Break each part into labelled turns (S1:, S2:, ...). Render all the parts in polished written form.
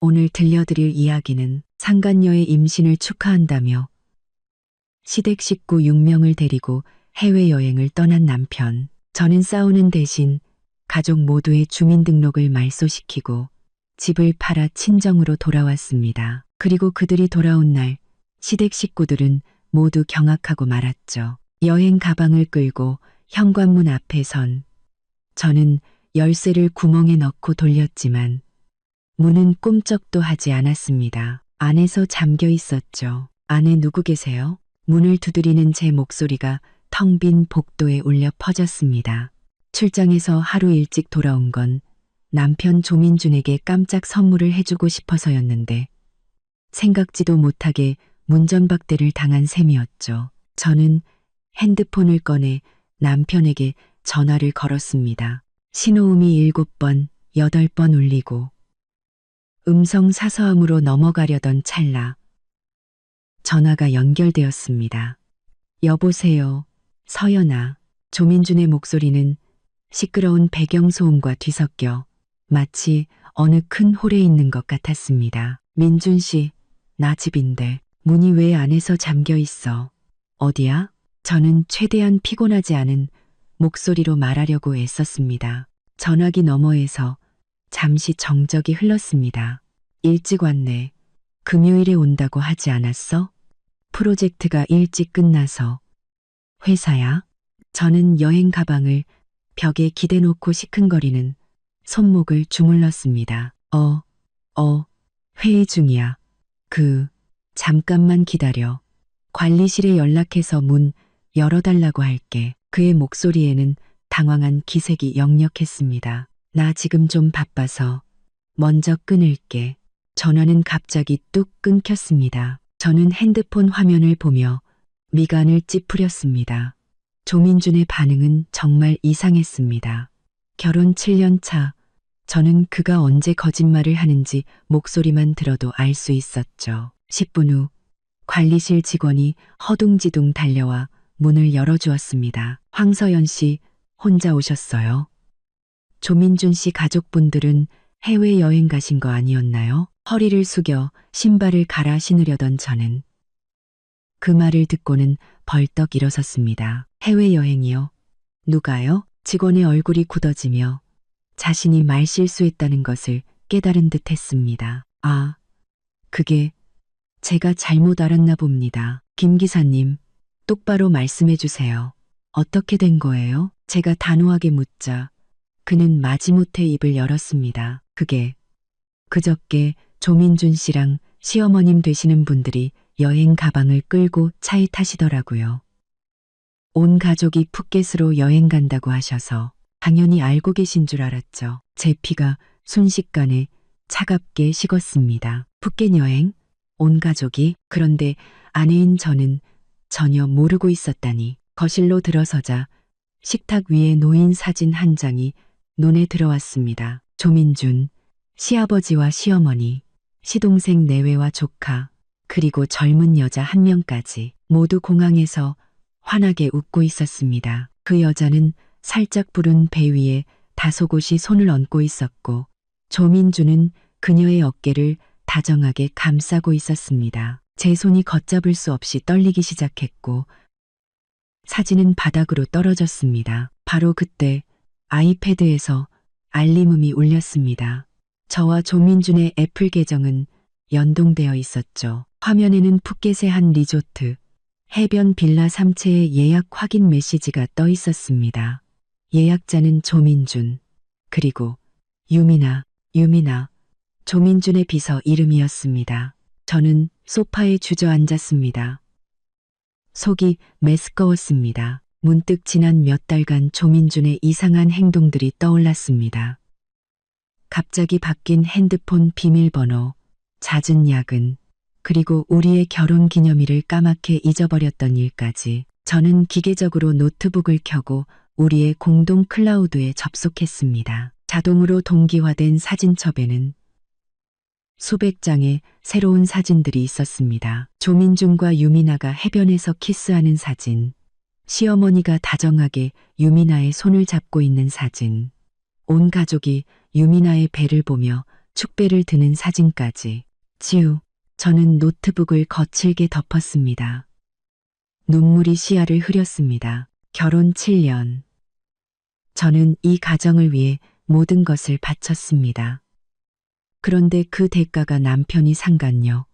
S1: 오늘 들려드릴 이야기는 상간녀의 임신을 축하한다며 시댁 식구 6명을 데리고 해외여행을 떠난 남편. 저는 싸우는 대신 가족 모두의 주민등록을 말소시키고 집을 팔아 친정으로 돌아왔습니다. 그리고 그들이 돌아온 날 시댁 식구들은 모두 경악하고 말았죠. 여행 가방을 끌고 현관문 앞에 선 저는 열쇠를 구멍에 넣고 돌렸지만 문은 꿈쩍도 하지 않았습니다. 안에서 잠겨 있었죠. 안에 누구 계세요? 문을 두드리는 제 목소리가 텅 빈 복도에 울려 퍼졌습니다. 출장에서 하루 일찍 돌아온 건 남편 조민준에게 깜짝 선물을 해주고 싶어서였는데 생각지도 못하게 문전박대를 당한 셈이었죠. 저는 핸드폰을 꺼내 남편에게 전화를 걸었습니다. 신호음이 7번, 8번 울리고 음성 사서함으로 넘어가려던 찰나 전화가 연결되었습니다. 여보세요, 서연아. 조민준의 목소리는 시끄러운 배경소음과 뒤섞여 마치 어느 큰 홀에 있는 것 같았습니다. 민준 씨, 나 집인데 문이 왜 안에서 잠겨 있어? 어디야? 저는 최대한 피곤하지 않은 목소리로 말하려고 애썼습니다. 전화기 너머에서 잠시 정적이 흘렀습니다. 일찍 왔네. 금요일에 온다고 하지 않았어? 프로젝트가 일찍 끝나서. 회사야? 저는 여행 가방을 벽에 기대놓고 시큰거리는 손목을 주물렀습니다. 회의 중이야. 잠깐만 기다려. 관리실에 연락해서 문 열어달라고 할게. 그의 목소리에는 당황한 기색이 역력했습니다. 나 지금 좀 바빠서 먼저 끊을게. 전화는 갑자기 뚝 끊겼습니다. 저는 핸드폰 화면을 보며 미간을 찌푸렸습니다. 조민준의 반응은 정말 이상했습니다. 결혼 7년 차, 저는 그가 언제 거짓말을 하는지 목소리만 들어도 알 수 있었죠. 10분 후 관리실 직원이 허둥지둥 달려와 문을 열어주었습니다. 황서연 씨, 혼자 오셨어요? 조민준 씨 가족분들은 해외여행 가신 거 아니었나요? 허리를 숙여 신발을 갈아 신으려던 저는 그 말을 듣고는 벌떡 일어섰습니다. 해외여행이요? 누가요? 직원의 얼굴이 굳어지며 자신이 말실수했다는 것을 깨달은 듯 했습니다. 그게 제가 잘못 알았나 봅니다. 김 기사님, 똑바로 말씀해 주세요. 어떻게 된 거예요? 제가 단호하게 묻자 그는 마지못해 입을 열었습니다. 그저께 조민준 씨랑 시어머님 되시는 분들이 여행 가방을 끌고 차에 타시더라고요. 온 가족이 푸켓으로 여행 간다고 하셔서 당연히 알고 계신 줄 알았죠. 제 피가 순식간에 차갑게 식었습니다. 푸켓 여행? 온 가족이? 그런데 아내인 저는 전혀 모르고 있었다니. 거실로 들어서자 식탁 위에 놓인 사진 한 장이 눈에 들어왔습니다. 조민준, 시아버지와 시어머니, 시동생 내외와 조카, 그리고 젊은 여자 한 명까지 모두 공항에서 환하게 웃고 있었습니다. 그 여자는 살짝 부른 배 위에 다소곳이 손을 얹고 있었고 조민준은 그녀의 어깨를 다정하게 감싸고 있었습니다. 제 손이 걷잡을 수 없이 떨리기 시작했고 사진은 바닥으로 떨어졌습니다. 바로 그때 아이패드에서 알림음이 울렸습니다. 저와 조민준의 애플 계정은 연동되어 있었죠. 화면에는 푸켓의 한 리조트, 해변 빌라 3채의 예약 확인 메시지가 떠 있었습니다. 예약자는 조민준, 그리고 유미나, 조민준의 비서 이름이었습니다. 저는 소파에 주저앉았습니다. 속이 메스꺼웠습니다. 문득 지난 몇 달간 조민준의 이상한 행동들이 떠올랐습니다. 갑자기 바뀐 핸드폰 비밀번호, 잦은 야근, 그리고 우리의 결혼 기념일을 까맣게 잊어버렸던 일까지. 저는 기계적으로 노트북을 켜고 우리의 공동 클라우드에 접속했습니다. 자동으로 동기화된 사진첩에는 수백 장의 새로운 사진들이 있었습니다. 조민준과 유미나가 해변에서 키스하는 사진, 시어머니가 다정하게 유미나의 손을 잡고 있는 사진, 온 가족이 유미나의 배를 보며 축배를 드는 사진까지. 저는 노트북을 거칠게 덮었습니다. 눈물이 시야를 흐렸습니다. 결혼 7년. 저는 이 가정을 위해 모든 것을 바쳤습니다. 그런데 그 대가가 남편이 상간녀,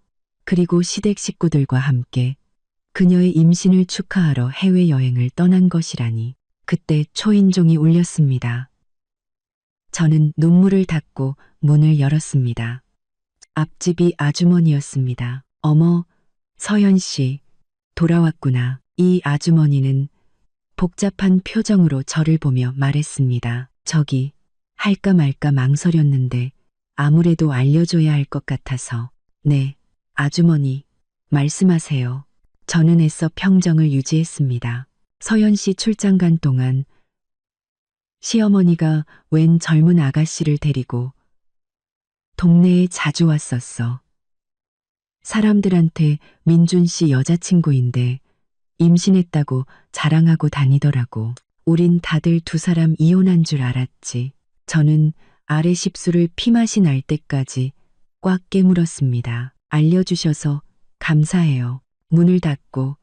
S1: 그리고 시댁 식구들과 함께 그녀의 임신을 축하하러 해외여행을 떠난 것이라니. 그때 초인종이 울렸습니다. 저는 눈물을 닦고 문을 열었습니다. 앞집이 아주머니였습니다. 어머, 서연 씨, 돌아왔구나. 이 아주머니는 복잡한 표정으로 저를 보며 말했습니다. 저기, 할까 말까 망설였는데 아무래도 알려줘야 할 것 같아서. 네, 아주머니, 말씀하세요. 저는 애써 평정을 유지했습니다. 서연 씨 출장 간 동안 시어머니가 웬 젊은 아가씨를 데리고 동네에 자주 왔었어. 사람들한테 민준 씨 여자친구인데 임신했다고 자랑하고 다니더라고. 우린 다들 두 사람 이혼한 줄 알았지. 저는 아래 십술을 피맛이 날 때까지 꽉 깨물었습니다. 알려주셔서 감사해요. 문을 닫고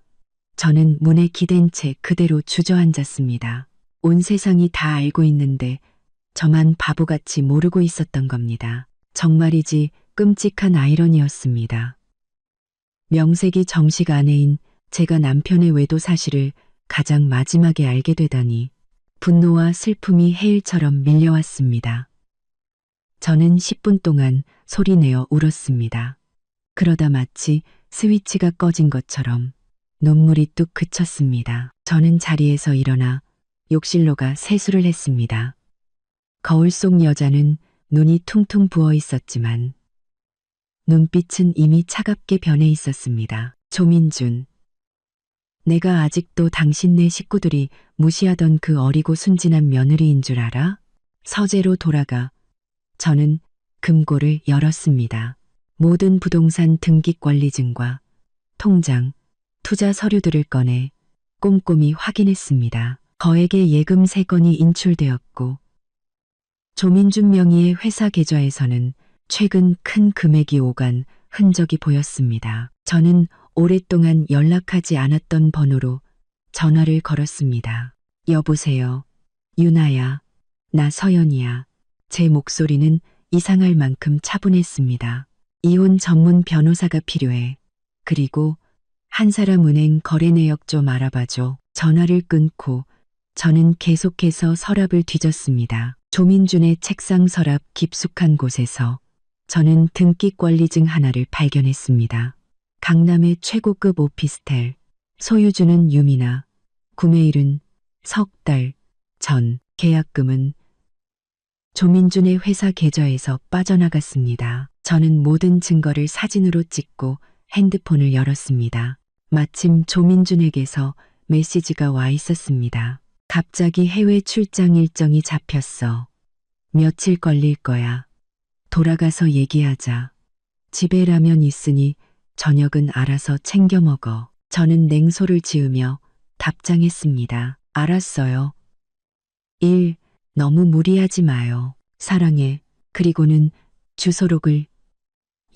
S1: 저는 문에 기댄 채 그대로 주저앉았습니다. 온 세상이 다 알고 있는데 저만 바보같이 모르고 있었던 겁니다. 정말이지 끔찍한 아이러니였습니다. 명색이 정식 아내인 제가 남편의 외도 사실을 가장 마지막에 알게 되다니 분노와 슬픔이 해일처럼 밀려왔습니다. 저는 10분 동안 소리내어 울었습니다. 그러다 마치 스위치가 꺼진 것처럼 눈물이 뚝 그쳤습니다. 저는 자리에서 일어나 욕실로 가 세수를 했습니다. 거울 속 여자는 눈이 퉁퉁 부어 있었지만 눈빛은 이미 차갑게 변해 있었습니다. 조민준. 내가 아직도 당신네 식구들이 무시하던 그 어리고 순진한 며느리인 줄 알아? 서재로 돌아가 저는 금고를 열었습니다. 모든 부동산 등기권리증과 통장, 투자 서류들을 꺼내 꼼꼼히 확인했습니다. 거액의 예금 3건이 인출되었고 조민준 명의의 회사 계좌에서는 최근 큰 금액이 오간 흔적이 보였습니다. 저는 오랫동안 연락하지 않았던 번호로 전화를 걸었습니다. 여보세요. 유나야. 나 서연이야. 제 목소리는 이상할 만큼 차분했습니다. 이혼 전문 변호사가 필요해. 그리고 한 사람 은행 거래 내역 좀 알아봐줘. 전화를 끊고 저는 계속해서 서랍을 뒤졌습니다. 조민준의 책상 서랍 깊숙한 곳에서 저는 등기권리증 하나를 발견했습니다. 강남의 최고급 오피스텔, 소유주는 유미나, 구매일은 석 달 전, 계약금은 조민준의 회사 계좌에서 빠져나갔습니다. 저는 모든 증거를 사진으로 찍고 핸드폰을 열었습니다. 마침 조민준에게서 메시지가 와 있었습니다. 갑자기 해외 출장 일정이 잡혔어. 며칠 걸릴 거야. 돌아가서 얘기하자. 집에 라면 있으니 저녁은 알아서 챙겨 먹어. 저는 냉소를 지으며 답장했습니다. 알았어요. 1. 너무 무리하지 마요. 사랑해. 그리고는 주소록을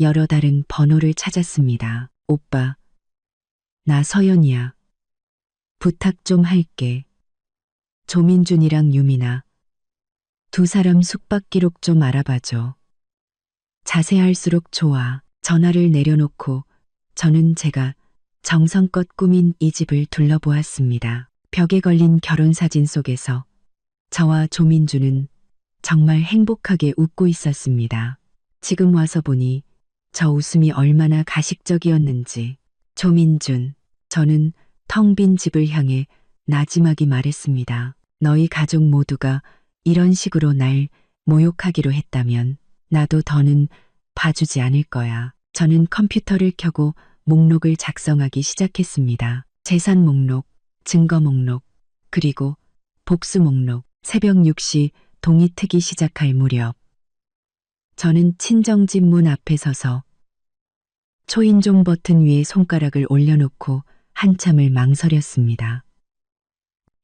S1: 여러 다른 번호를 찾았습니다. 오빠. 나 서연이야. 부탁 좀 할게. 조민준이랑 유미나. 두 사람 숙박 기록 좀 알아봐줘. 자세할수록 좋아. 전화를 내려놓고 저는 제가 정성껏 꾸민 이 집을 둘러보았습니다. 벽에 걸린 결혼사진 속에서 저와 조민준은 정말 행복하게 웃고 있었습니다. 지금 와서 보니 저 웃음이 얼마나 가식적이었는지. 조민준, 저는 텅 빈 집을 향해 나지막이 말했습니다. 너희 가족 모두가 이런 식으로 날 모욕하기로 했다면 나도 더는 봐주지 않을 거야. 저는 컴퓨터를 켜고 목록을 작성하기 시작했습니다. 재산 목록, 증거 목록, 그리고 복수 목록. 새벽 6시 동이 트기 시작할 무렵 저는 친정집 문 앞에 서서 초인종 버튼 위에 손가락을 올려놓고 한참을 망설였습니다.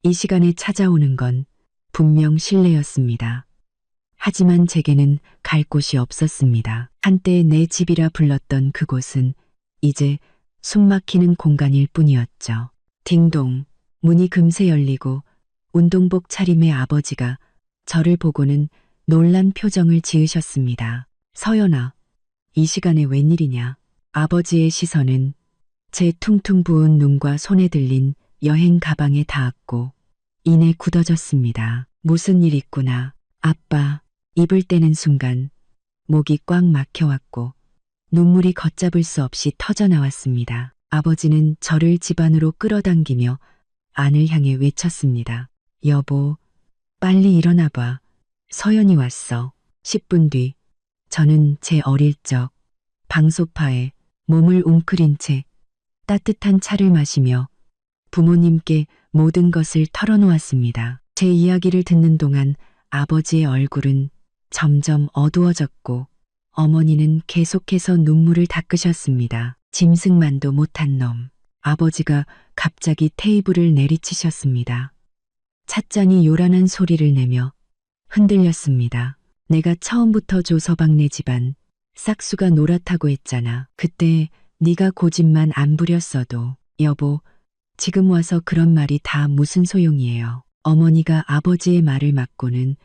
S1: 이 시간에 찾아오는 건 분명 실례였습니다. 하지만 제게는 갈 곳이 없었습니다. 한때 내 집이라 불렀던 그곳은 이제 숨막히는 공간일 뿐이었죠. 딩동, 문이 금세 열리고 운동복 차림의 아버지가 저를 보고는 놀란 표정을 지으셨습니다. 서연아, 이 시간에 웬일이냐? 아버지의 시선은 제 퉁퉁 부은 눈과 손에 들린 여행 가방에 닿았고 이내 굳어졌습니다. 무슨 일 있구나. 아빠, 입을 떼는 순간 목이 꽉 막혀왔고 눈물이 걷잡을 수 없이 터져나왔습니다. 아버지는 저를 집 안으로 끌어당기며 안을 향해 외쳤습니다. 여보, 빨리 일어나봐. 서연이 왔어. 10분 뒤 저는 제 어릴 적 방소파에 몸을 웅크린 채 따뜻한 차를 마시며 부모님께 모든 것을 털어놓았습니다. 제 이야기를 듣는 동안 아버지의 얼굴은 점점 어두워졌고 어머니는 계속해서 눈물을 닦으셨습니다. 짐승만도 못한 놈. 아버지가 갑자기 테이블을 내리치셨습니다. 찻잔이 요란한 소리를 내며 흔들렸습니다. 내가 처음부터 조서방네 집안 싹수가 노랗다고 했잖아. 그때 네가 고집만 안 부렸어도. 여보, 지금 와서 그런 말이 다 무슨 소용이에요. 어머니가 아버지의 말을 막고는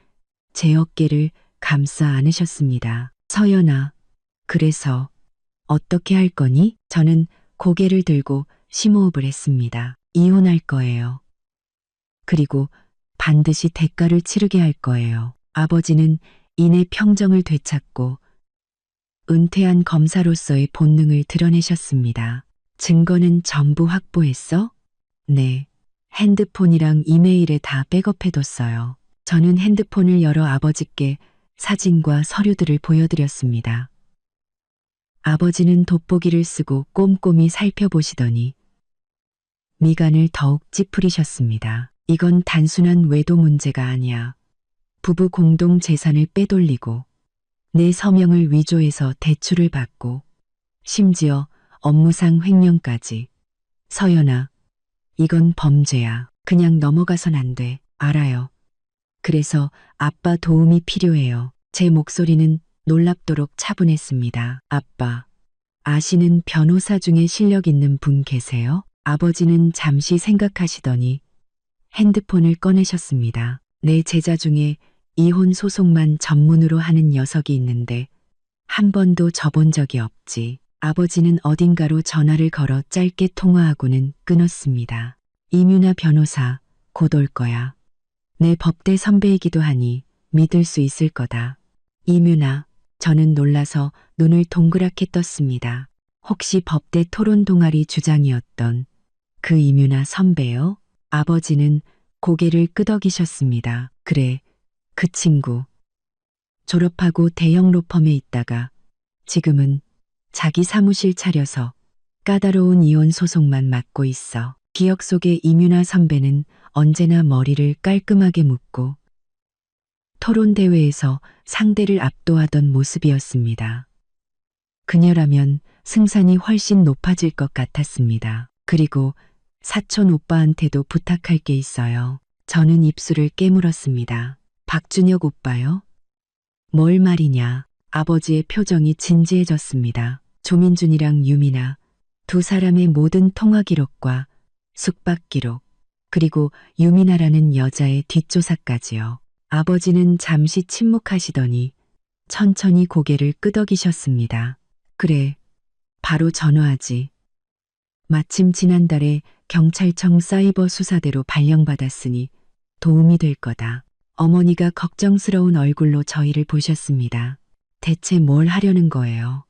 S1: 제 어깨를 감싸 안으셨습니다. 서연아, 그래서 어떻게 할 거니? 저는 고개를 들고 심호흡을 했습니다. 이혼할 거예요. 그리고 반드시 대가를 치르게 할 거예요. 아버지는 이내 평정을 되찾고 은퇴한 검사로서의 본능을 드러내셨습니다. 증거는 전부 확보했어? 네. 핸드폰이랑 이메일에 다 백업해뒀어요. 저는 핸드폰을 열어 아버지께 사진과 서류들을 보여드렸습니다. 아버지는 돋보기를 쓰고 꼼꼼히 살펴보시더니 미간을 더욱 찌푸리셨습니다. 이건 단순한 외도 문제가 아니야. 부부 공동 재산을 빼돌리고 내 서명을 위조해서 대출을 받고 심지어 업무상 횡령까지. 서연아, 이건 범죄야. 그냥 넘어가선 안 돼. 알아요. 그래서 아빠 도움이 필요해요. 제 목소리는 놀랍도록 차분했습니다. 아빠, 아시는 변호사 중에 실력 있는 분 계세요? 아버지는 잠시 생각하시더니 핸드폰을 꺼내셨습니다. 내 제자 중에 이혼 소송만 전문으로 하는 녀석이 있는데 한 번도 져본 적이 없지. 아버지는 어딘가로 전화를 걸어 짧게 통화하고는 끊었습니다. 이뮤나 변호사, 곧 올 거야. 내 법대 선배이기도 하니 믿을 수 있을 거다. 이뮤나, 저는 놀라서 눈을 동그랗게 떴습니다. 혹시 법대 토론 동아리 주장이었던 그 이뮤나 선배요? 아버지는 고개를 끄덕이셨습니다. 그래, 그 친구. 졸업하고 대형 로펌에 있다가 지금은 자기 사무실 차려서 까다로운 이혼 소송만 맡고 있어. 기억 속의 이뮤나 선배는 언제나 머리를 깔끔하게 묶고 토론 대회에서 상대를 압도하던 모습이었습니다. 그녀라면 승산이 훨씬 높아질 것 같았습니다. 그리고 사촌 오빠한테도 부탁할 게 있어요. 저는 입술을 깨물었습니다. 박준혁 오빠요? 뭘 말이냐? 아버지의 표정이 진지해졌습니다. 조민준이랑 유미나 두 사람의 모든 통화 기록과 숙박 기록, 그리고 유미나라는 여자의 뒷조사까지요. 아버지는 잠시 침묵하시더니 천천히 고개를 끄덕이셨습니다. 그래, 바로 전화하지. 마침 지난달에 경찰청 사이버 수사대로 발령받았으니 도움이 될 거다. 어머니가 걱정스러운 얼굴로 저희를 보셨습니다. 대체 뭘 하려는 거예요?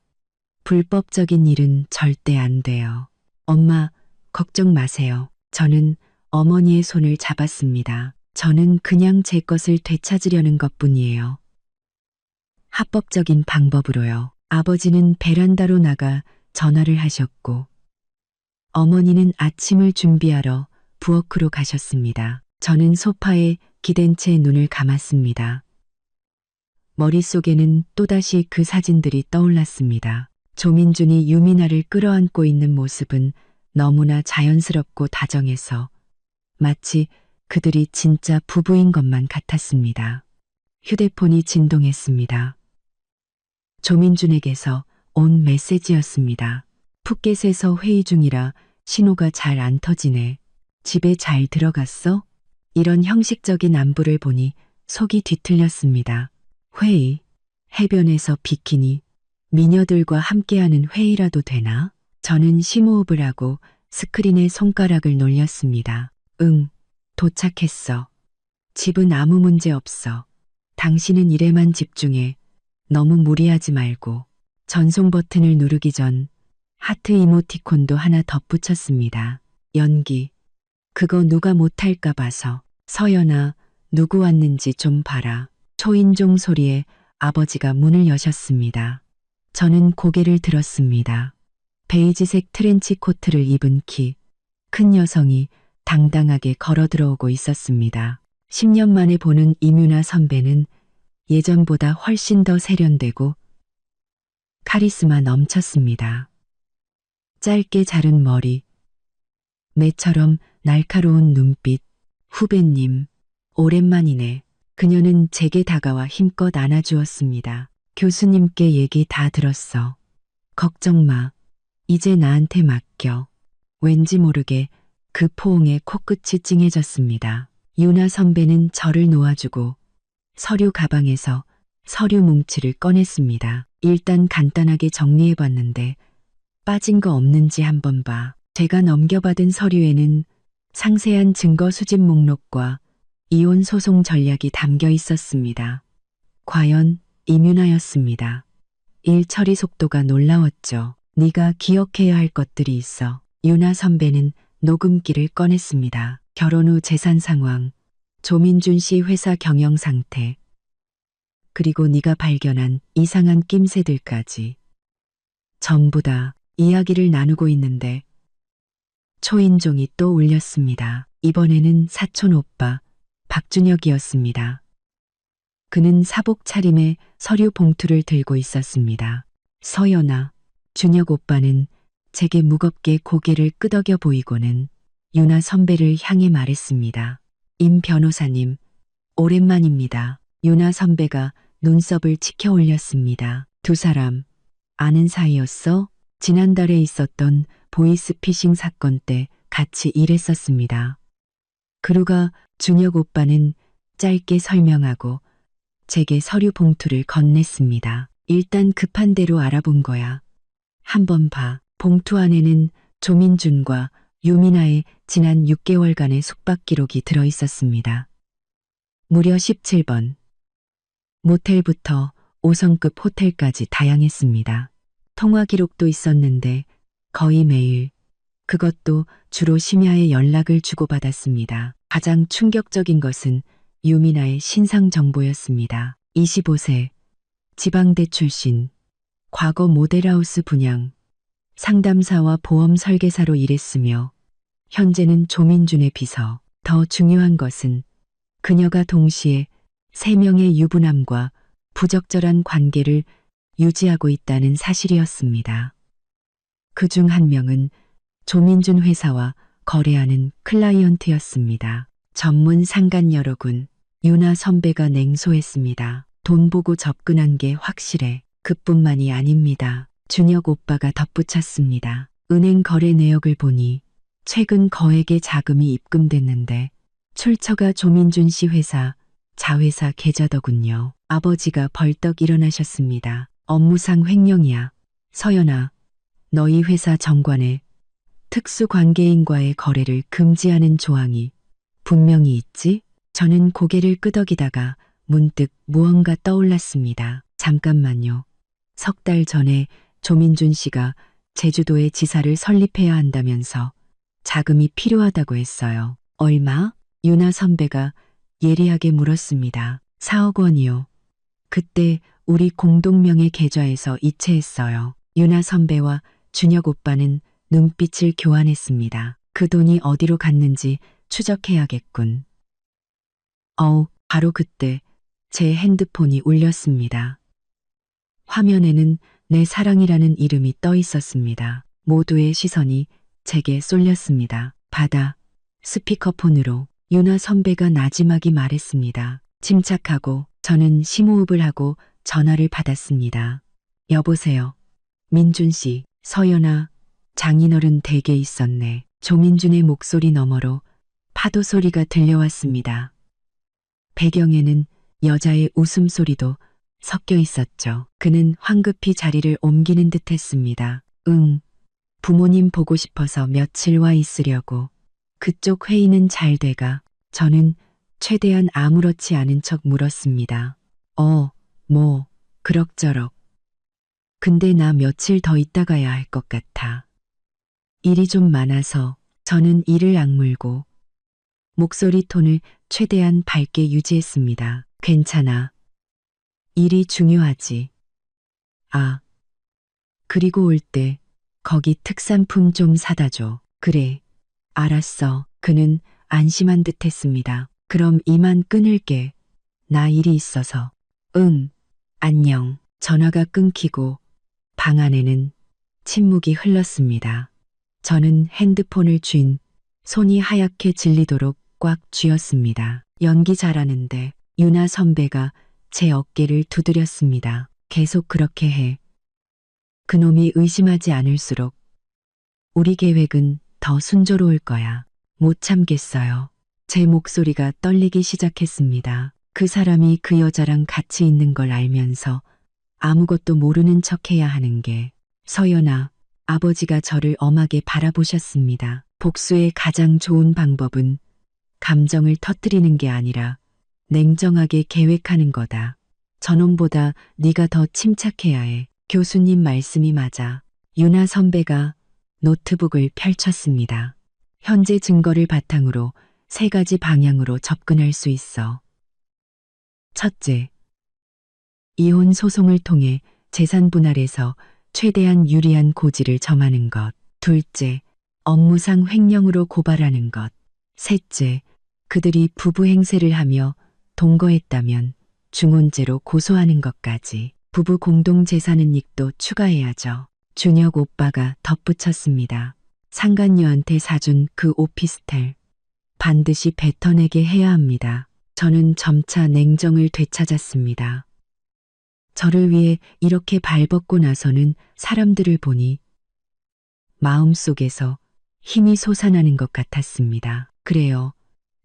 S1: 불법적인 일은 절대 안 돼요. 엄마, 걱정 마세요. 저는 어머니의 손을 잡았습니다. 저는 그냥 제 것을 되찾으려는 것뿐이에요. 합법적인 방법으로요. 아버지는 베란다로 나가 전화를 하셨고 어머니는 아침을 준비하러 부엌으로 가셨습니다. 저는 소파에 기댄 채 눈을 감았습니다. 머릿속에는 또다시 그 사진들이 떠올랐습니다. 조민준이 유미나를 끌어안고 있는 모습은 너무나 자연스럽고 다정해서 마치 그들이 진짜 부부인 것만 같았습니다. 휴대폰이 진동했습니다. 조민준에게서 온 메시지였습니다. 푸켓에서 회의 중이라 신호가 잘 안 터지네. 집에 잘 들어갔어? 이런 형식적인 안부를 보니 속이 뒤틀렸습니다. 회의, 해변에서 비키니, 미녀들과 함께하는 회의라도 되나? 저는 심호흡을 하고 스크린에 손가락을 놀렸습니다. 응, 도착했어. 집은 아무 문제 없어. 당신은 일에만 집중해. 너무 무리하지 말고. 전송 버튼을 누르기 전 하트 이모티콘도 하나 덧붙였습니다. 연기. 그거 누가 못할까 봐서. 서연아, 누구 왔는지 좀 봐라. 초인종 소리에 아버지가 문을 여셨습니다. 저는 고개를 들었습니다. 베이지색 트렌치 코트를 입은 큰 여성이 당당하게 걸어 들어오고 있었습니다. 10년 만에 보는 이뮤나 선배는 예전보다 훨씬 더 세련되고 카리스마 넘쳤습니다. 짧게 자른 머리, 매처럼 날카로운 눈빛. 후배님, 오랜만이네. 그녀는 제게 다가와 힘껏 안아주었습니다. 교수님께 얘기 다 들었어. 걱정 마. 이제 나한테 맡겨. 왠지 모르게 그 포옹에 코끝이 찡해졌습니다. 유나 선배는 저를 놓아주고 서류 가방에서 서류 뭉치를 꺼냈습니다. 일단 간단하게 정리해봤는데 빠진 거 없는지 한번 봐. 제가 넘겨받은 서류에는 상세한 증거 수집 목록과 이혼 소송 전략이 담겨 있었습니다. 과연 이뮤나였습니다. 일 처리 속도가 놀라웠죠. 네가 기억해야 할 것들이 있어. 유나 선배는 녹음기를 꺼냈습니다. 결혼 후 재산 상황, 조민준 씨 회사 경영 상태, 그리고 네가 발견한 이상한 낌새들까지. 전부 다 이야기를 나누고 있는데 초인종이 또 울렸습니다. 이번에는 사촌 오빠 박준혁이었습니다. 그는 사복 차림에 서류 봉투를 들고 있었습니다. 서연아, 준혁 오빠는 제게 무겁게 고개를 끄덕여 보이고는 유나 선배를 향해 말했습니다. 임 변호사님, 오랜만입니다. 유나 선배가 눈썹을 치켜 올렸습니다. 두 사람 아는 사이였어? 지난달에 있었던 보이스피싱 사건 때 같이 일했었습니다. 그루가 준혁 오빠는 짧게 설명하고 제게 서류 봉투를 건넸습니다. 일단 급한 대로 알아본 거야. 한번 봐. 봉투 안에는 조민준과 유미나의 지난 6개월간의 숙박 기록이 들어 있었습니다. 무려 17번. 모텔부터 5성급 호텔까지 다양했습니다. 통화 기록도 있었는데 거의 매일, 그것도 주로 심야에 연락을 주고받았습니다. 가장 충격적인 것은 유미나의 신상 정보였습니다. 25세, 지방대 출신, 과거 모델하우스 분양, 상담사와 보험 설계사로 일했으며 현재는 조민준의 비서. 더 중요한 것은 그녀가 동시에 3명의 유부남과 부적절한 관계를 유지하고 있다는 사실이었습니다. 그중 한 명은 조민준 회사와 거래하는 클라이언트였습니다. 전문 상간녀로군. 유나 선배가 냉소했습니다. 돈 보고 접근한 게 확실해. 그뿐만이 아닙니다. 준혁 오빠가 덧붙였습니다. 은행 거래 내역을 보니 최근 거액의 자금이 입금됐는데 출처가 조민준 씨 회사, 자회사 계좌더군요. 아버지가 벌떡 일어나셨습니다. 업무상 횡령이야. 서연아, 너희 회사 정관에 특수관계인과의 거래를 금지하는 조항이 분명히 있지? 저는 고개를 끄덕이다가 문득 무언가 떠올랐습니다. 잠깐만요. 석 달 전에 조민준 씨가 제주도에 지사를 설립해야 한다면서 자금이 필요하다고 했어요. 얼마? 유나 선배가 예리하게 물었습니다. 4억 원이요. 그때 우리 공동명의 계좌에서 이체했어요. 유나 선배와 준혁 오빠는 눈빛을 교환했습니다. 그 돈이 어디로 갔는지 추적해야겠군. 바로 그때 제 핸드폰이 울렸습니다. 화면에는 내 사랑이라는 이름이 떠 있었습니다. 모두의 시선이 제게 쏠렸습니다. 받아. 스피커폰으로 유나 선배가 나지막이 말했습니다. 침착하고 저는 심호흡을 하고 전화를 받았습니다. 여보세요. 민준 씨, 서연아, 장인어른 댁에 있었네. 조민준의 목소리 너머로 파도 소리가 들려왔습니다. 배경에는 여자의 웃음소리도 섞여 있었죠. 그는 황급히 자리를 옮기는 듯 했습니다. 응, 부모님 보고 싶어서 며칠 와 있으려고. 그쪽 회의는 잘 돼가. 저는 최대한 아무렇지 않은 척 물었습니다. 뭐, 그럭저럭. 근데 나 며칠 더 있다 가야 할 것 같아. 일이 좀 많아서. 저는 이를 악물고 목소리 톤을 최대한 밝게 유지했습니다. 괜찮아. 일이 중요하지. 아, 그리고 올 때 거기 특산품 좀 사다 줘. 그래. 알았어. 그는 안심한 듯 했습니다. 그럼 이만 끊을게. 나 일이 있어서. 응. 안녕. 전화가 끊기고 방 안에는 침묵이 흘렀습니다. 저는 핸드폰을 쥔 손이 하얗게 질리도록 꽉 쥐었습니다. 연기 잘하는데 유나 선배가 제 어깨를 두드렸습니다. 계속 그렇게 해. 그놈이 의심하지 않을수록 우리 계획은 더 순조로울 거야. 못 참겠어요. 제 목소리가 떨리기 시작했습니다. 그 사람이 그 여자랑 같이 있는 걸 알면서 아무것도 모르는 척 해야 하는 게. 서연아, 아버지가 저를 엄하게 바라보셨습니다. 복수의 가장 좋은 방법은 감정을 터뜨리는 게 아니라 냉정하게 계획하는 거다. 저놈보다 네가 더 침착해야 해. 교수님 말씀이 맞아. 유나 선배가 노트북을 펼쳤습니다. 현재 증거를 바탕으로 3가지 방향으로 접근할 수 있어. 첫째, 이혼 소송을 통해 재산 분할에서 최대한 유리한 고지를 정하는 것. 둘째, 업무상 횡령으로 고발하는 것. 셋째, 그들이 부부 행세를 하며 동거했다면 중혼죄로 고소하는 것까지. 부부 공동 재산 이익도 추가해야죠. 준혁 오빠가 덧붙였습니다. 상간녀한테 사준 그 오피스텔 반드시 뱉어내게 해야 합니다. 저는 점차 냉정을 되찾았습니다. 저를 위해 이렇게 발벗고 나서는 사람들을 보니 마음속에서 힘이 솟아나는 것 같았습니다. 그래요.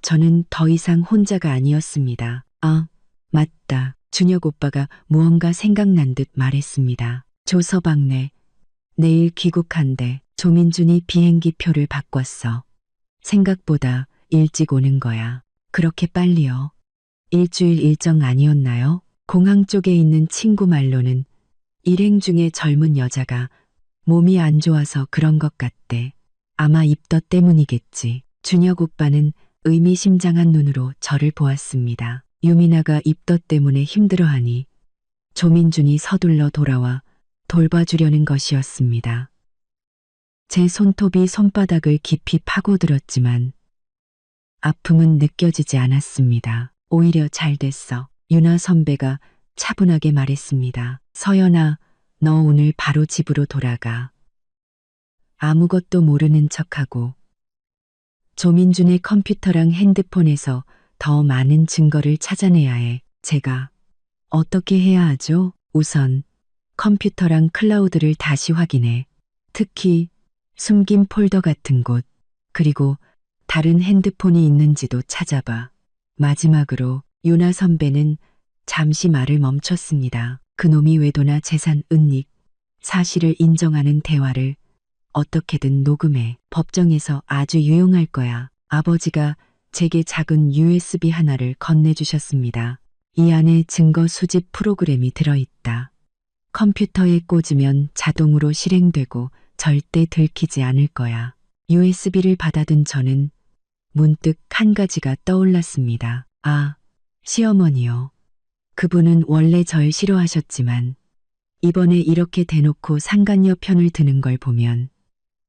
S1: 저는 더 이상 혼자가 아니었습니다. 아, 맞다. 준혁 오빠가 무언가 생각난 듯 말했습니다. 조서방네. 내일 귀국한대. 조민준이 비행기 표를 바꿨어. 생각보다 일찍 오는 거야. 그렇게 빨리요? 일주일 일정 아니었나요? 공항 쪽에 있는 친구 말로는 일행 중에 젊은 여자가 몸이 안 좋아서 그런 것 같대. 아마 입덧 때문이겠지. 준혁 오빠는 의미심장한 눈으로 저를 보았습니다. 유미나가 입덧 때문에 힘들어하니 조민준이 서둘러 돌아와 돌봐주려는 것이었습니다. 제 손톱이 손바닥을 깊이 파고들었지만 아픔은 느껴지지 않았습니다. 오히려 잘 됐어. 유나 선배가 차분하게 말했습니다. 서연아, 너 오늘 바로 집으로 돌아가. 아무것도 모르는 척하고 조민준의 컴퓨터랑 핸드폰에서 더 많은 증거를 찾아내야 해. 제가 어떻게 해야 하죠? 우선 컴퓨터랑 클라우드를 다시 확인해. 특히 숨긴 폴더 같은 곳, 그리고 다른 핸드폰이 있는지도 찾아봐. 마지막으로 유나 선배는 잠시 말을 멈췄습니다. 그놈이 외도나 재산 은닉, 사실을 인정하는 대화를 어떻게든 녹음해. 법정에서 아주 유용할 거야. 아버지가 제게 작은 USB 하나를 건네주셨습니다. 이 안에 증거 수집 프로그램이 들어있다. 컴퓨터에 꽂으면 자동으로 실행되고 절대 들키지 않을 거야. USB를 받아든 저는 문득 한 가지가 떠올랐습니다. 아, 시어머니요. 그분은 원래 절 싫어하셨지만 이번에 이렇게 대놓고 상간녀 편을 드는 걸 보면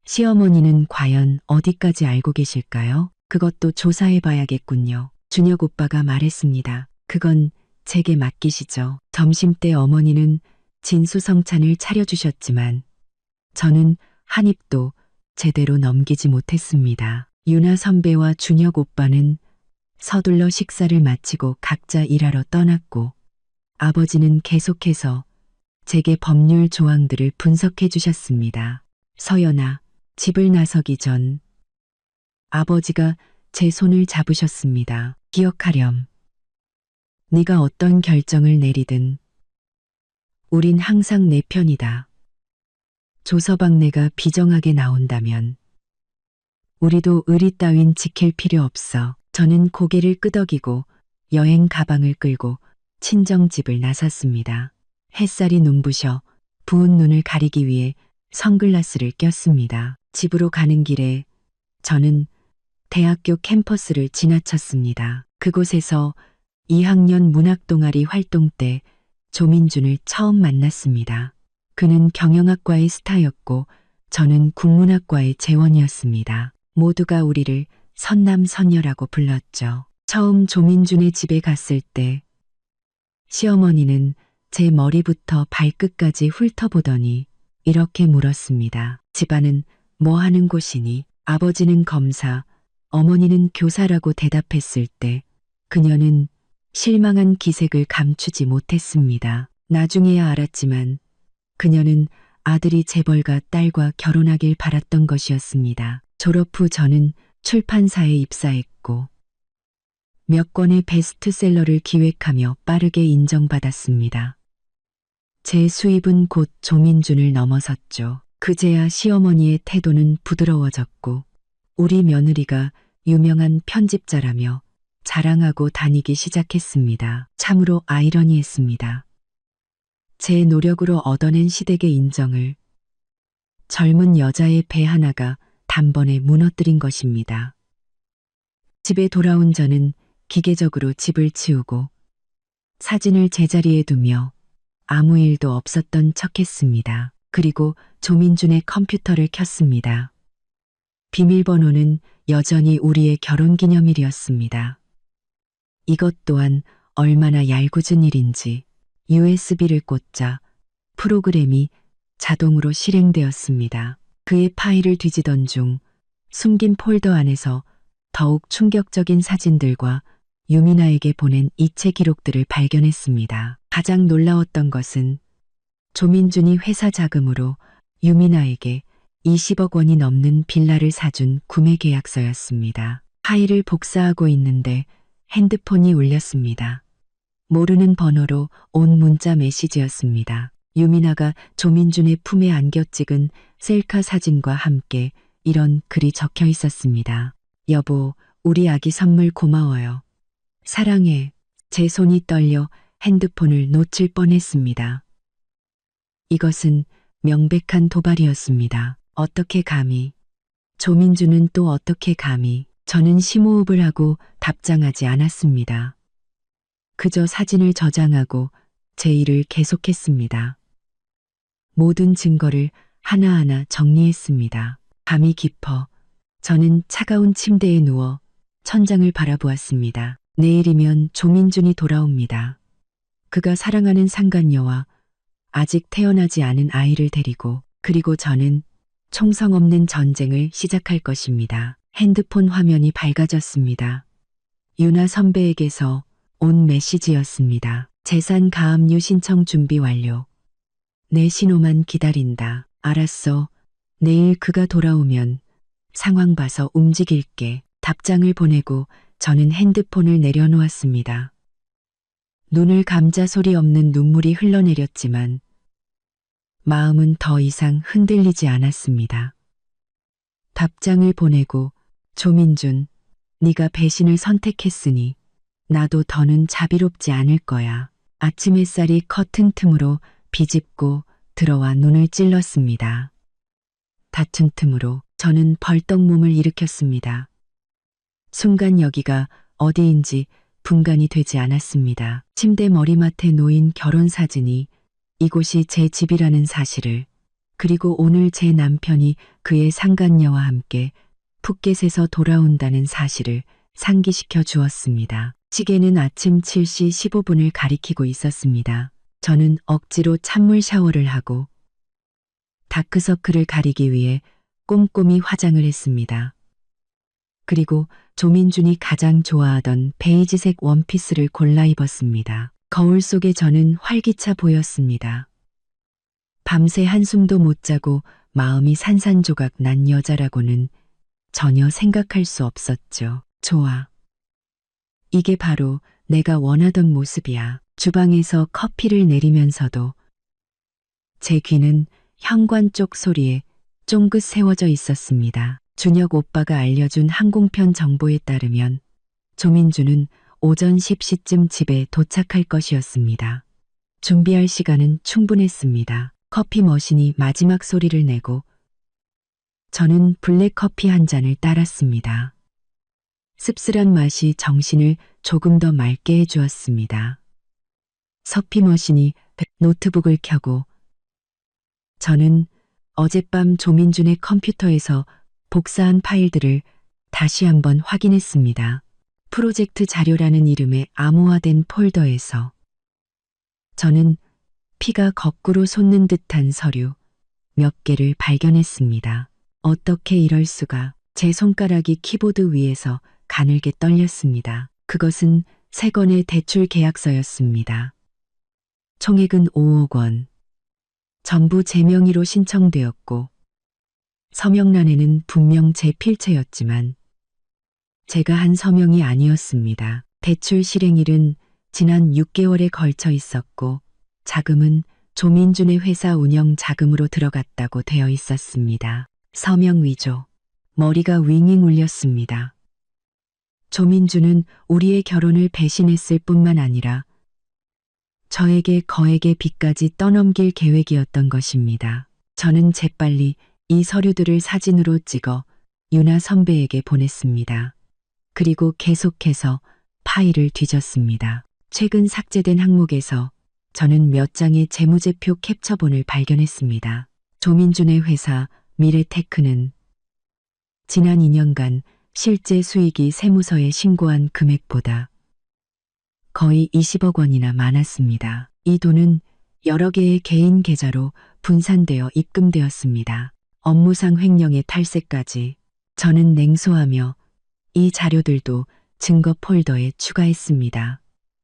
S1: 시어머니는 과연 어디까지 알고 계실까요? 그것도 조사해봐야겠군요. 준혁 오빠가 말했습니다. 그건 제게 맡기시죠. 점심때 어머니는 진수성찬을 차려주셨지만 저는 한 입도 제대로 넘기지 못했습니다. 유나 선배와 준혁 오빠는 서둘러 식사를 마치고 각자 일하러 떠났고 아버지는 계속해서 제게 법률 조항들을 분석해 주셨습니다. 서연아, 집을 나서기 전 아버지가 제 손을 잡으셨습니다. 기억하렴. 네가 어떤 결정을 내리든 우린 항상 내 편이다. 조서방네가 비정하게 나온다면 우리도 의리 따윈 지킬 필요 없어. 저는 고개를 끄덕이고 여행 가방을 끌고 친정집을 나섰습니다. 햇살이 눈부셔 부은 눈을 가리기 위해 선글라스를 꼈습니다. 집으로 가는 길에 저는 대학교 캠퍼스를 지나쳤습니다. 그곳에서 2학년 문학동아리 활동 때 조민준을 처음 만났습니다. 그는 경영학과의 스타였고 저는 국문학과의 재원이었습니다. 모두가 우리를 선남선녀라고 불렀죠. 처음 조민준의 집에 갔을 때 시어머니는 제 머리부터 발끝까지 훑어보더니 이렇게 물었습니다. 집안은 뭐 하는 곳이니? 아버지는 검사, 어머니는 교사라고 대답했을 때 그녀는 실망한 기색을 감추지 못했습니다. 나중에야 알았지만 그녀는 아들이 재벌가 딸과 결혼하길 바랐던 것이었습니다. 졸업 후 저는 출판사에 입사했고 몇 권의 베스트셀러를 기획하며 빠르게 인정받았습니다. 제 수입은 곧 조민준을 넘어섰죠. 그제야 시어머니의 태도는 부드러워졌고 우리 며느리가 유명한 편집자라며 자랑하고 다니기 시작했습니다. 참으로 아이러니했습니다. 제 노력으로 얻어낸 시댁의 인정을 젊은 여자의 배 하나가 단번에 무너뜨린 것입니다. 집에 돌아온 저는 기계적으로 집을 치우고 사진을 제자리에 두며 아무 일도 없었던 척했습니다. 그리고 조민준의 컴퓨터를 켰습니다. 비밀번호는 여전히 우리의 결혼기념일이었습니다. 이것 또한 얼마나 얄궂은 일인지 USB를 꽂자 프로그램이 자동으로 실행되었습니다. 그의 파일을 뒤지던 중 숨긴 폴더 안에서 더욱 충격적인 사진들과 유미나에게 보낸 이체 기록들을 발견했습니다. 가장 놀라웠던 것은 조민준이 회사 자금으로 유미나에게 20억 원이 넘는 빌라를 사준 구매 계약서였습니다. 파일을 복사하고 있는데 핸드폰이 울렸습니다. 모르는 번호로 온 문자 메시지였습니다. 유미나가 조민준의 품에 안겨 찍은 셀카 사진과 함께 이런 글이 적혀 있었습니다. 여보, 우리 아기 선물 고마워요. 사랑해. 제 손이 떨려 핸드폰을 놓칠 뻔했습니다. 이것은 명백한 도발이었습니다. 어떻게 감히? 조민준은 또 어떻게 감히? 저는 심호흡을 하고 답장하지 않았습니다. 그저 사진을 저장하고 제 일을 계속했습니다. 모든 증거를 하나하나 정리했습니다. 밤이 깊어 저는 차가운 침대에 누워 천장을 바라보았습니다. 내일이면 조민준이 돌아옵니다. 그가 사랑하는 상간녀와 아직 태어나지 않은 아이를 데리고 그리고 저는 총성 없는 전쟁을 시작할 것입니다. 핸드폰 화면이 밝아졌습니다. 유나 선배에게서 온 메시지였습니다. 재산 가압류 신청 준비 완료. 내 신호만 기다린다. 알았어. 내일 그가 돌아오면 상황 봐서 움직일게. 답장을 보내고 저는 핸드폰을 내려놓았습니다. 눈을 감자 소리 없는 눈물이 흘러내렸지만 마음은 더 이상 흔들리지 않았습니다. 답장을 보내고 조민준, 네가 배신을 선택했으니 나도 더는 자비롭지 않을 거야. 아침 햇살이 커튼 틈으로 비집고 들어와 눈을 찔렀습니다. 닫힌 틈으로 저는 벌떡 몸을 일으켰습니다. 순간 여기가 어디인지 분간이 되지 않았습니다. 침대 머리맡에 놓인 결혼사진이 이곳이 제 집이라는 사실을, 그리고 오늘 제 남편이 그의 상간녀와 함께 푸켓에서 돌아온다는 사실을 상기시켜 주었습니다. 시계는 아침 7시 15분을 가리키고 있었습니다. 저는 억지로 찬물 샤워를 하고 다크서클을 가리기 위해 꼼꼼히 화장을 했습니다. 그리고 조민준이 가장 좋아하던 베이지색 원피스를 골라 입었습니다. 거울 속에 저는 활기차 보였습니다. 밤새 한숨도 못 자고 마음이 산산조각 난 여자라고는 전혀 생각할 수 없었죠. 좋아. 이게 바로 내가 원하던 모습이야. 주방에서 커피를 내리면서도 제 귀는 현관 쪽 소리에 쫑긋 세워져 있었습니다. 준혁 오빠가 알려준 항공편 정보에 따르면 조민주는 오전 10시쯤 집에 도착할 것이었습니다. 준비할 시간은 충분했습니다. 커피 머신이 마지막 소리를 내고 저는 블랙커피 한 잔을 따랐습니다. 씁쓸한 맛이 정신을 조금 더 맑게 해주었습니다. 커피 머신이 노트북을 켜고 저는 어젯밤 조민준의 컴퓨터에서 복사한 파일들을 다시 한번 확인했습니다. 프로젝트 자료라는 이름의 암호화된 폴더에서 저는 피가 거꾸로 솟는 듯한 서류 몇 개를 발견했습니다. 어떻게 이럴 수가. 제 손가락이 키보드 위에서 가늘게 떨렸습니다. 그것은 3건의 대출 계약서였습니다. 총액은 5억 원. 전부 제 명의로 신청되었고 서명란에는 분명 제 필체였지만 제가 한 서명이 아니었습니다. 대출 실행일은 지난 6개월에 걸쳐 있었고 자금은 조민준의 회사 운영 자금으로 들어갔다고 되어 있었습니다. 서명 위조. 머리가 윙윙 울렸습니다. 조민준은 우리의 결혼을 배신했을 뿐만 아니라 저에게 거액의 빚까지 떠넘길 계획이었던 것입니다. 저는 재빨리 이 서류들을 사진으로 찍어 유나 선배에게 보냈습니다. 그리고 계속해서 파일을 뒤졌습니다. 최근 삭제된 항목에서 저는 몇 장의 재무제표 캡처본을 발견했습니다. 조민준의 회사 미래테크는 지난 2년간 실제 수익이 세무서에 신고한 금액보다 거의 20억 원이나 많았습니다. 이 돈은 여러 개의 개인 계좌로 분산되어 입금되었습니다. 업무상 횡령의 탈세까지. 저는 냉소하며 이 자료들도 증거 폴더에 추가했습니다.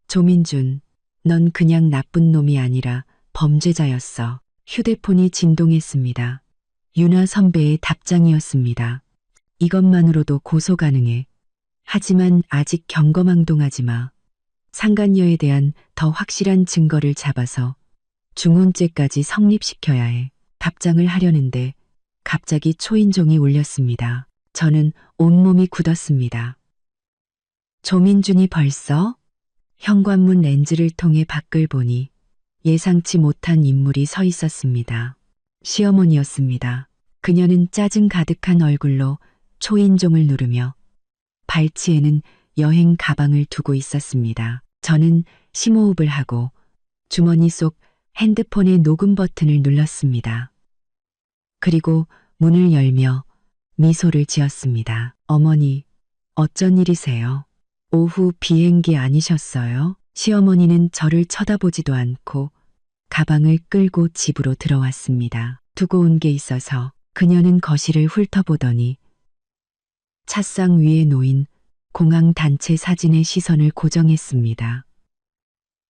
S1: 조민준, 넌 그냥 나쁜 놈이 아니라 범죄자였어. 휴대폰이 진동했습니다. 유나 선배의 답장이었습니다. 이것만으로도 고소 가능해. 하지만 아직 경거망동하지 마. 상간녀에 대한 더 확실한 증거를 잡아서 중혼죄까지 성립시켜야 해. 답장을 하려는데 갑자기 초인종이 울렸습니다. 저는 온몸이 굳었습니다. 조민준이 벌써? 현관문 렌즈를 통해 밖을 보니 예상치 못한 인물이 서 있었습니다. 시어머니였습니다. 그녀는 짜증 가득한 얼굴로 초인종을 누르며 발치에는 여행 가방을 두고 있었습니다. 저는 심호흡을 하고 주머니 속 핸드폰의 녹음 버튼을 눌렀습니다. 그리고 문을 열며 미소를 지었습니다. 어머니, 어쩐 일이세요? 오후 비행기 아니셨어요? 시어머니는 저를 쳐다보지도 않고 가방을 끌고 집으로 들어왔습니다. 두고 온 게 있어서. 그녀는 거실을 훑어보더니 차상 위에 놓인 공항 단체 사진의 시선을 고정했습니다.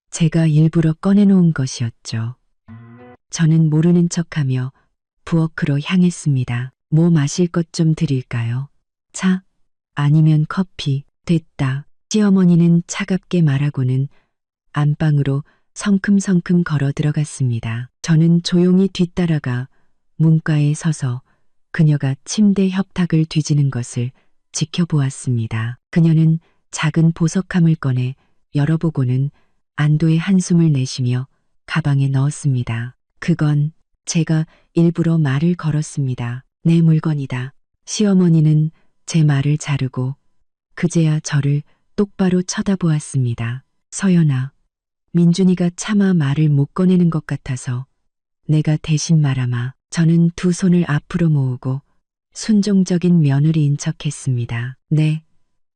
S1: 제가 일부러 꺼내놓은 것이었죠. 저는 모르는 척하며 부엌으로 향했습니다. 뭐 마실 것 좀 드릴까요? 차? 아니면 커피? 됐다. 시어머니는 차갑게 말하고는 안방으로 성큼성큼 걸어 들어갔습니다. 저는 조용히 뒤따라가 문가에 서서 그녀가 침대 협탁을 뒤지는 것을 지켜보았습니다. 그녀는 작은 보석함을 꺼내 열어보고는 안도의 한숨을 내쉬며 가방에 넣었습니다. 그건 제가 일부러 말을 걸었습니다. 내 물건이다. 시어머니는 제 말을 자르고 그제야 저를 똑바로 쳐다보았습니다. 서연아, 민준이가 차마 말을 못 꺼내는 것 같아서 내가 대신 말하마. 저는 두 손을 앞으로 모으고 순종적인 며느리인 척했습니다. 네,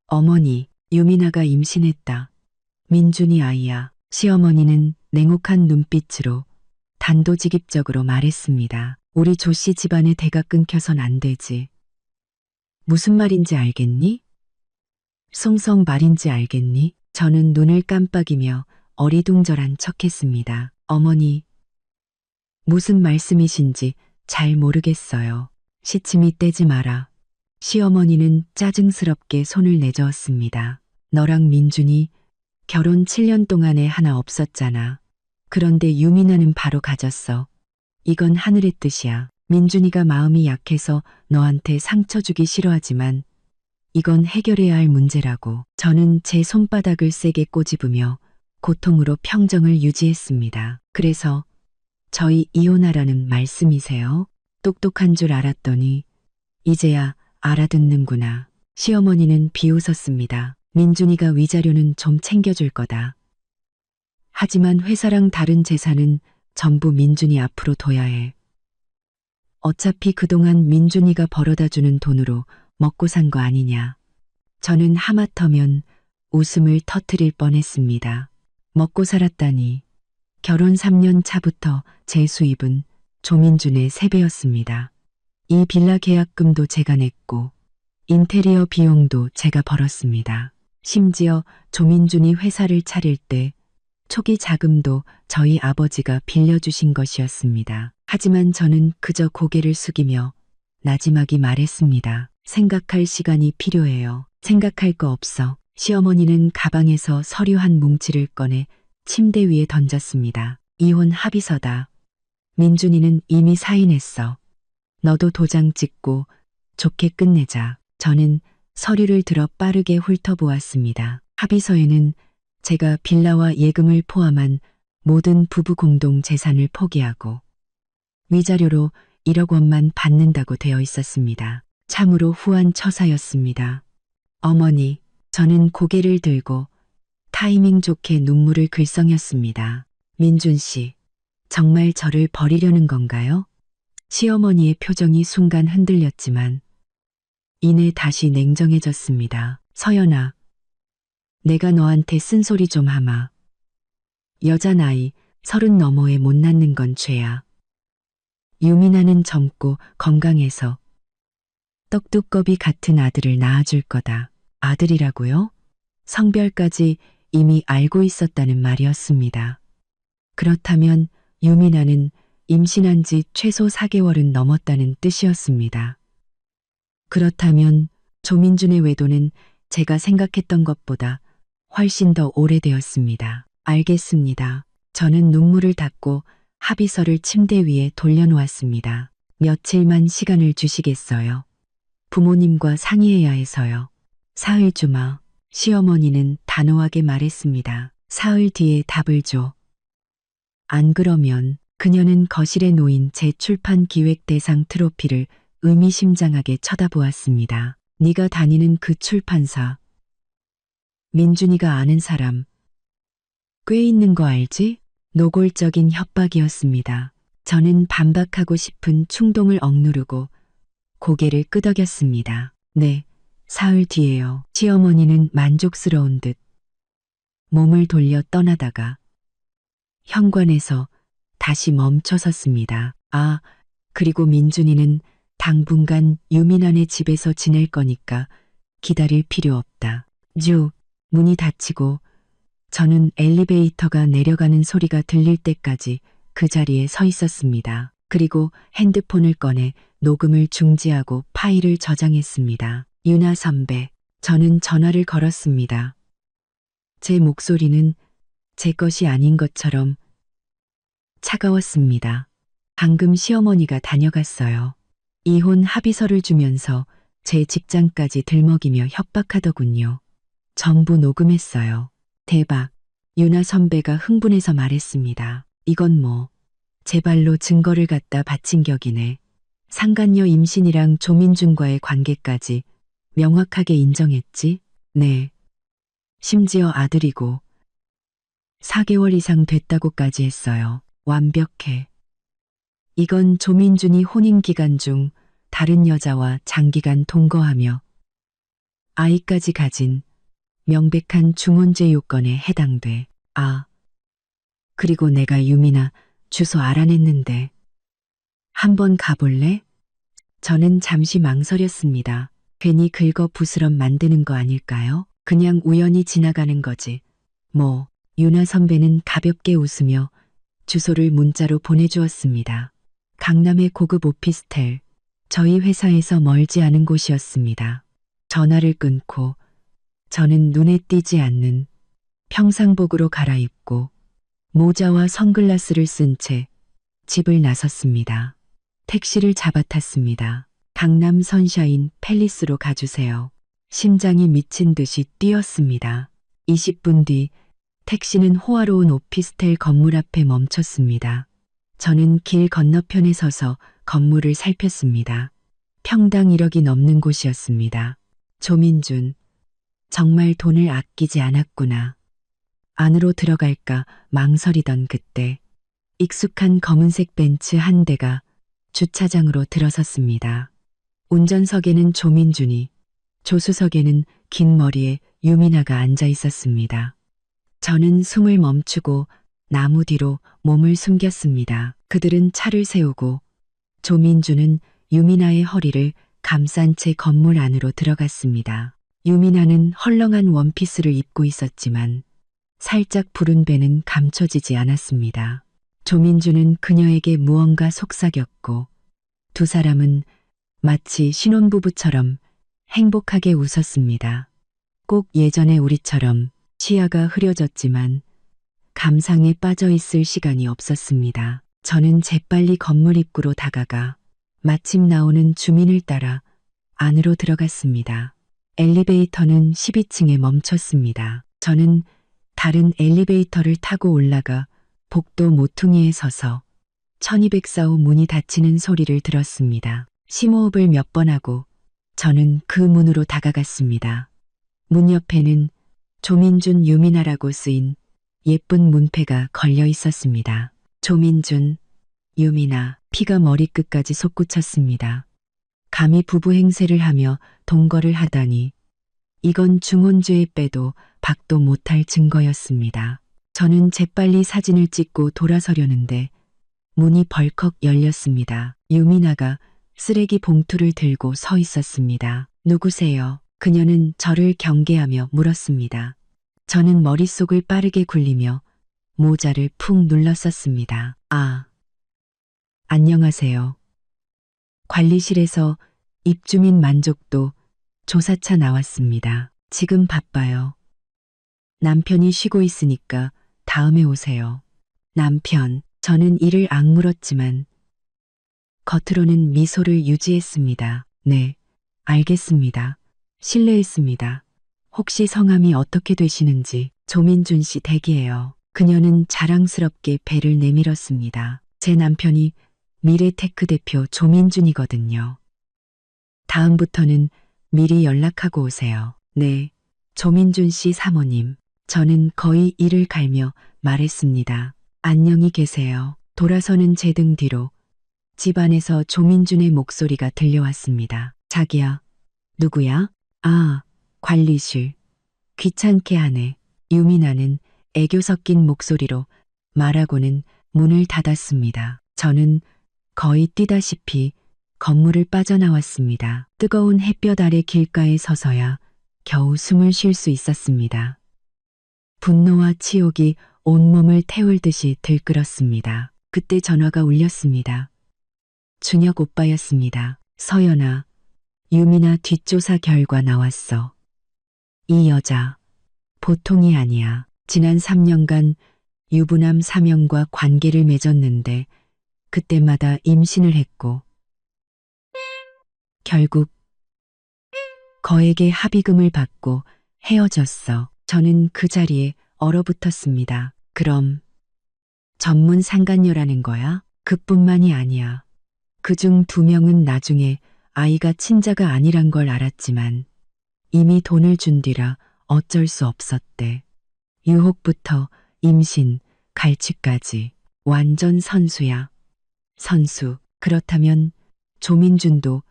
S1: 어머니, 유민아가 임신했다. 민준이 아이야. 시어머니는 냉혹한 눈빛으로 단도직입적으로 말했습니다. 우리 조씨 집안의 대가 끊겨선 안 되지. 무슨 말인지 알겠니? 송성 말인지 알겠니? 저는 눈을 깜빡이며 어리둥절한 척했습니다. 어머니, 무슨 말씀이신지 잘 모르겠어요. 시침이 떼지 마라. 시어머니는 짜증스럽게 손을 내저었습니다. 너랑 민준이 결혼 7년 동안에 하나 없었잖아. 그런데 유미나는 바로 가졌어. 이건 하늘의 뜻이야. 민준이가 마음이 약해서 너한테 상처 주기 싫어하지만 이건 해결해야 할 문제라고. 저는 제 손바닥을 세게 꼬집으며 고통으로 평정을 유지했습니다. 그래서 저희 이혼하라는 말씀이세요? 똑똑한 줄 알았더니 이제야 알아듣는구나. 시어머니는 비웃었습니다. 민준이가 위자료는 좀 챙겨줄 거다. 하지만 회사랑 다른 재산은 전부 민준이 앞으로 둬야 해. 어차피 그동안 민준이가 벌어다 주는 돈으로 먹고 산 거 아니냐. 저는 하마터면 웃음을 터뜨릴 뻔했습니다. 먹고 살았다니. 결혼 3년 차부터 제 수입은 조민준의 3배였습니다. 이 빌라 계약금도 제가 냈고 인테리어 비용도 제가 벌었습니다. 심지어 조민준이 회사를 차릴 때 초기 자금도 저희 아버지가 빌려주신 것이었습니다. 하지만 저는 그저 고개를 숙이며 나지막이 말했습니다. 생각할 시간이 필요해요. 생각할 거 없어. 시어머니는 가방에서 서류 한 뭉치를 꺼내 침대 위에 던졌습니다. 이혼 합의서다. 민준이는 이미 사인했어. 너도 도장 찍고 좋게 끝내자. 저는 서류를 들어 빠르게 훑어보았습니다. 합의서에는 제가 빌라와 예금을 포함한 모든 부부 공동 재산을 포기하고 위자료로 1억 원만 받는다고 되어 있었습니다. 참으로 후한 처사였습니다. 어머니, 저는 고개를 들고 타이밍 좋게 눈물을 글썽였습니다. 민준 씨, 정말 저를 버리려는 건가요? 시어머니의 표정이 순간 흔들렸지만 이내 다시 냉정해졌습니다. 서연아, 내가 너한테 쓴소리 좀 하마. 여자 나이 30 너머에 못 낳는 건 죄야. 유미나는 젊고 건강해서 떡두꺼비 같은 아들을 낳아줄 거다. 아들이라고요? 성별까지 이미 알고 있었다는 말이었습니다. 그렇다면 유미나는 임신한 지 최소 4개월은 넘었다는 뜻이었습니다. 그렇다면 조민준의 외도는 제가 생각했던 것보다 훨씬 더 오래되었습니다. 알겠습니다. 저는 눈물을 닦고 합의서를 침대 위에 돌려놓았습니다. 며칠만 시간을 주시겠어요? 부모님과 상의해야 해서요. 사흘 주마. 시어머니는 단호하게 말했습니다. 사흘 뒤에 답을 줘. 안 그러면 그녀는 거실에 놓인 제 출판 기획 대상 트로피를 의미심장하게 쳐다보았습니다. 네가 다니는 그 출판사. 민준이가 아는 사람 꽤 있는 거 알지? 노골적인 협박이었습니다. 저는 반박하고 싶은 충동을 억누르고 고개를 끄덕였습니다. 네, 사흘 뒤에요. 시어머니는 만족스러운 듯 몸을 돌려 떠나다가 현관에서 다시 멈춰섰습니다. 아, 그리고 민준이는 당분간 유민안의 집에서 지낼 거니까 기다릴 필요 없다. 문이 닫히고 저는 엘리베이터가 내려가는 소리가 들릴 때까지 그 자리에 서 있었습니다. 그리고 핸드폰을 꺼내 녹음을 중지하고 파일을 저장했습니다. 유나 선배, 저는 전화를 걸었습니다. 제 목소리는 제 것이 아닌 것처럼 차가웠습니다. 방금 시어머니가 다녀갔어요. 이혼 합의서를 주면서 제 직장까지 들먹이며 협박하더군요. 전부 녹음했어요. 대박. 유나 선배가 흥분해서 말했습니다. 이건 뭐, 제 발로 증거를 갖다 바친 격이네. 상간녀 임신이랑 조민준과의 관계까지 명확하게 인정했지? 네. 심지어 아들이고 4개월 이상 됐다고까지 했어요. 완벽해. 이건 조민준이 혼인 기간 중 다른 여자와 장기간 동거하며 아이까지 가진 명백한 중혼죄 요건에 해당돼. 아, 그리고 내가 유미나 주소 알아냈는데 한번 가볼래? 저는 잠시 망설였습니다. 괜히 긁어 부스럼 만드는 거 아닐까요? 그냥 우연히 지나가는 거지. 뭐, 유나 선배는 가볍게 웃으며 주소를 문자로 보내주었습니다. 강남의 고급 오피스텔, 저희 회사에서 멀지 않은 곳이었습니다. 전화를 끊고 저는 눈에 띄지 않는 평상복으로 갈아입고 모자와 선글라스를 쓴 채 집을 나섰습니다. 택시를 잡아탔습니다. 강남 선샤인 팰리스로 가주세요. 심장이 미친 듯이 뛰었습니다. 20분 뒤 택시는 호화로운 오피스텔 건물 앞에 멈췄습니다. 저는 길 건너편에 서서 건물을 살폈습니다. 평당 1억이 넘는 곳이었습니다. 조민준, 정말 돈을 아끼지 않았구나. 안으로 들어갈까 망설이던 그때 익숙한 검은색 벤츠 한 대가 주차장으로 들어섰습니다. 운전석에는 조민준이, 조수석에는 긴 머리에 유미나가 앉아 있었습니다. 저는 숨을 멈추고 나무 뒤로 몸을 숨겼습니다. 그들은 차를 세우고 조민준은 유미나의 허리를 감싼 채 건물 안으로 들어갔습니다. 유미나는 헐렁한 원피스를 입고 있었지만 살짝 부른 배는 감춰지지 않았습니다. 조민준은 그녀에게 무언가 속삭였고 두 사람은 마치 신혼부부처럼 행복하게 웃었습니다. 꼭 예전의 우리처럼 시야가 흐려졌지만 감상에 빠져 있을 시간이 없었습니다. 저는 재빨리 건물 입구로 다가가 마침 나오는 주민을 따라 안으로 들어갔습니다. 엘리베이터는 12층에 멈췄습니다. 저는 다른 엘리베이터를 타고 올라가 복도 모퉁이에 서서 1204호 문이 닫히는 소리를 들었습니다. 심호흡을 몇 번 하고 저는 그 문으로 다가갔습니다. 문 옆에는 조민준 유미나라고 쓰인 예쁜 문패가 걸려 있었습니다. 조민준, 유미나, 피가 머리끝까지 솟구쳤습니다. 감히 부부 행세를 하며 동거를 하다니 이건 중혼죄에 빼도 박도 못할 증거였습니다. 저는 재빨리 사진을 찍고 돌아서려는데 문이 벌컥 열렸습니다. 유미나가 쓰레기 봉투를 들고 서 있었습니다. 누구세요? 그녀는 저를 경계하며 물었습니다. 저는 머릿속을 빠르게 굴리며 모자를 푹 눌렀었습니다. 아, 안녕하세요. 관리실에서 입주민 만족도 조사차 나왔습니다. 지금 바빠요. 남편이 쉬고 있으니까 다음에 오세요. 남편, 저는 이를 악물었지만 겉으로는 미소를 유지했습니다. 네, 알겠습니다. 실례했습니다. 혹시 성함이 어떻게 되시는지. 조민준 씨 댁이에요. 그녀는 자랑스럽게 배를 내밀었습니다. 제 남편이 미래테크 대표 조민준이거든요. 다음부터는 미리 연락하고 오세요. 네, 조민준 씨 사모님. 저는 거의 이를 갈며 말했습니다. 안녕히 계세요. 돌아서는 제 등 뒤로 집 안에서 조민준의 목소리가 들려왔습니다. 자기야. 누구야? 아, 관리실. 귀찮게 하네. 유미나는 애교 섞인 목소리로 말하고는 문을 닫았습니다. 저는 거의 뛰다시피 건물을 빠져나왔습니다. 뜨거운 햇볕 아래 길가에 서서야 겨우 숨을 쉴 수 있었습니다. 분노와 치욕이 온몸을 태울 듯이 들끓었습니다. 그때 전화가 울렸습니다. 준혁 오빠였습니다. 서연아, 유미나 뒷조사 결과 나왔어. 이 여자 보통이 아니야. 지난 3년간 유부남 3명과 관계를 맺었는데 그때마다 임신을 했고 결국 거액의 합의금을 받고 헤어졌어. 저는 그 자리에 얼어붙었습니다. 그럼 전문 상간녀라는 거야? 그뿐만이 아니야. 그중 2명은 나중에 아이가 친자가 아니란 걸 알았지만 이미 돈을 준 뒤라 어쩔 수 없었대. 유혹부터 임신, 갈취까지 완전 선수야. 선수. 그렇다면 조민준도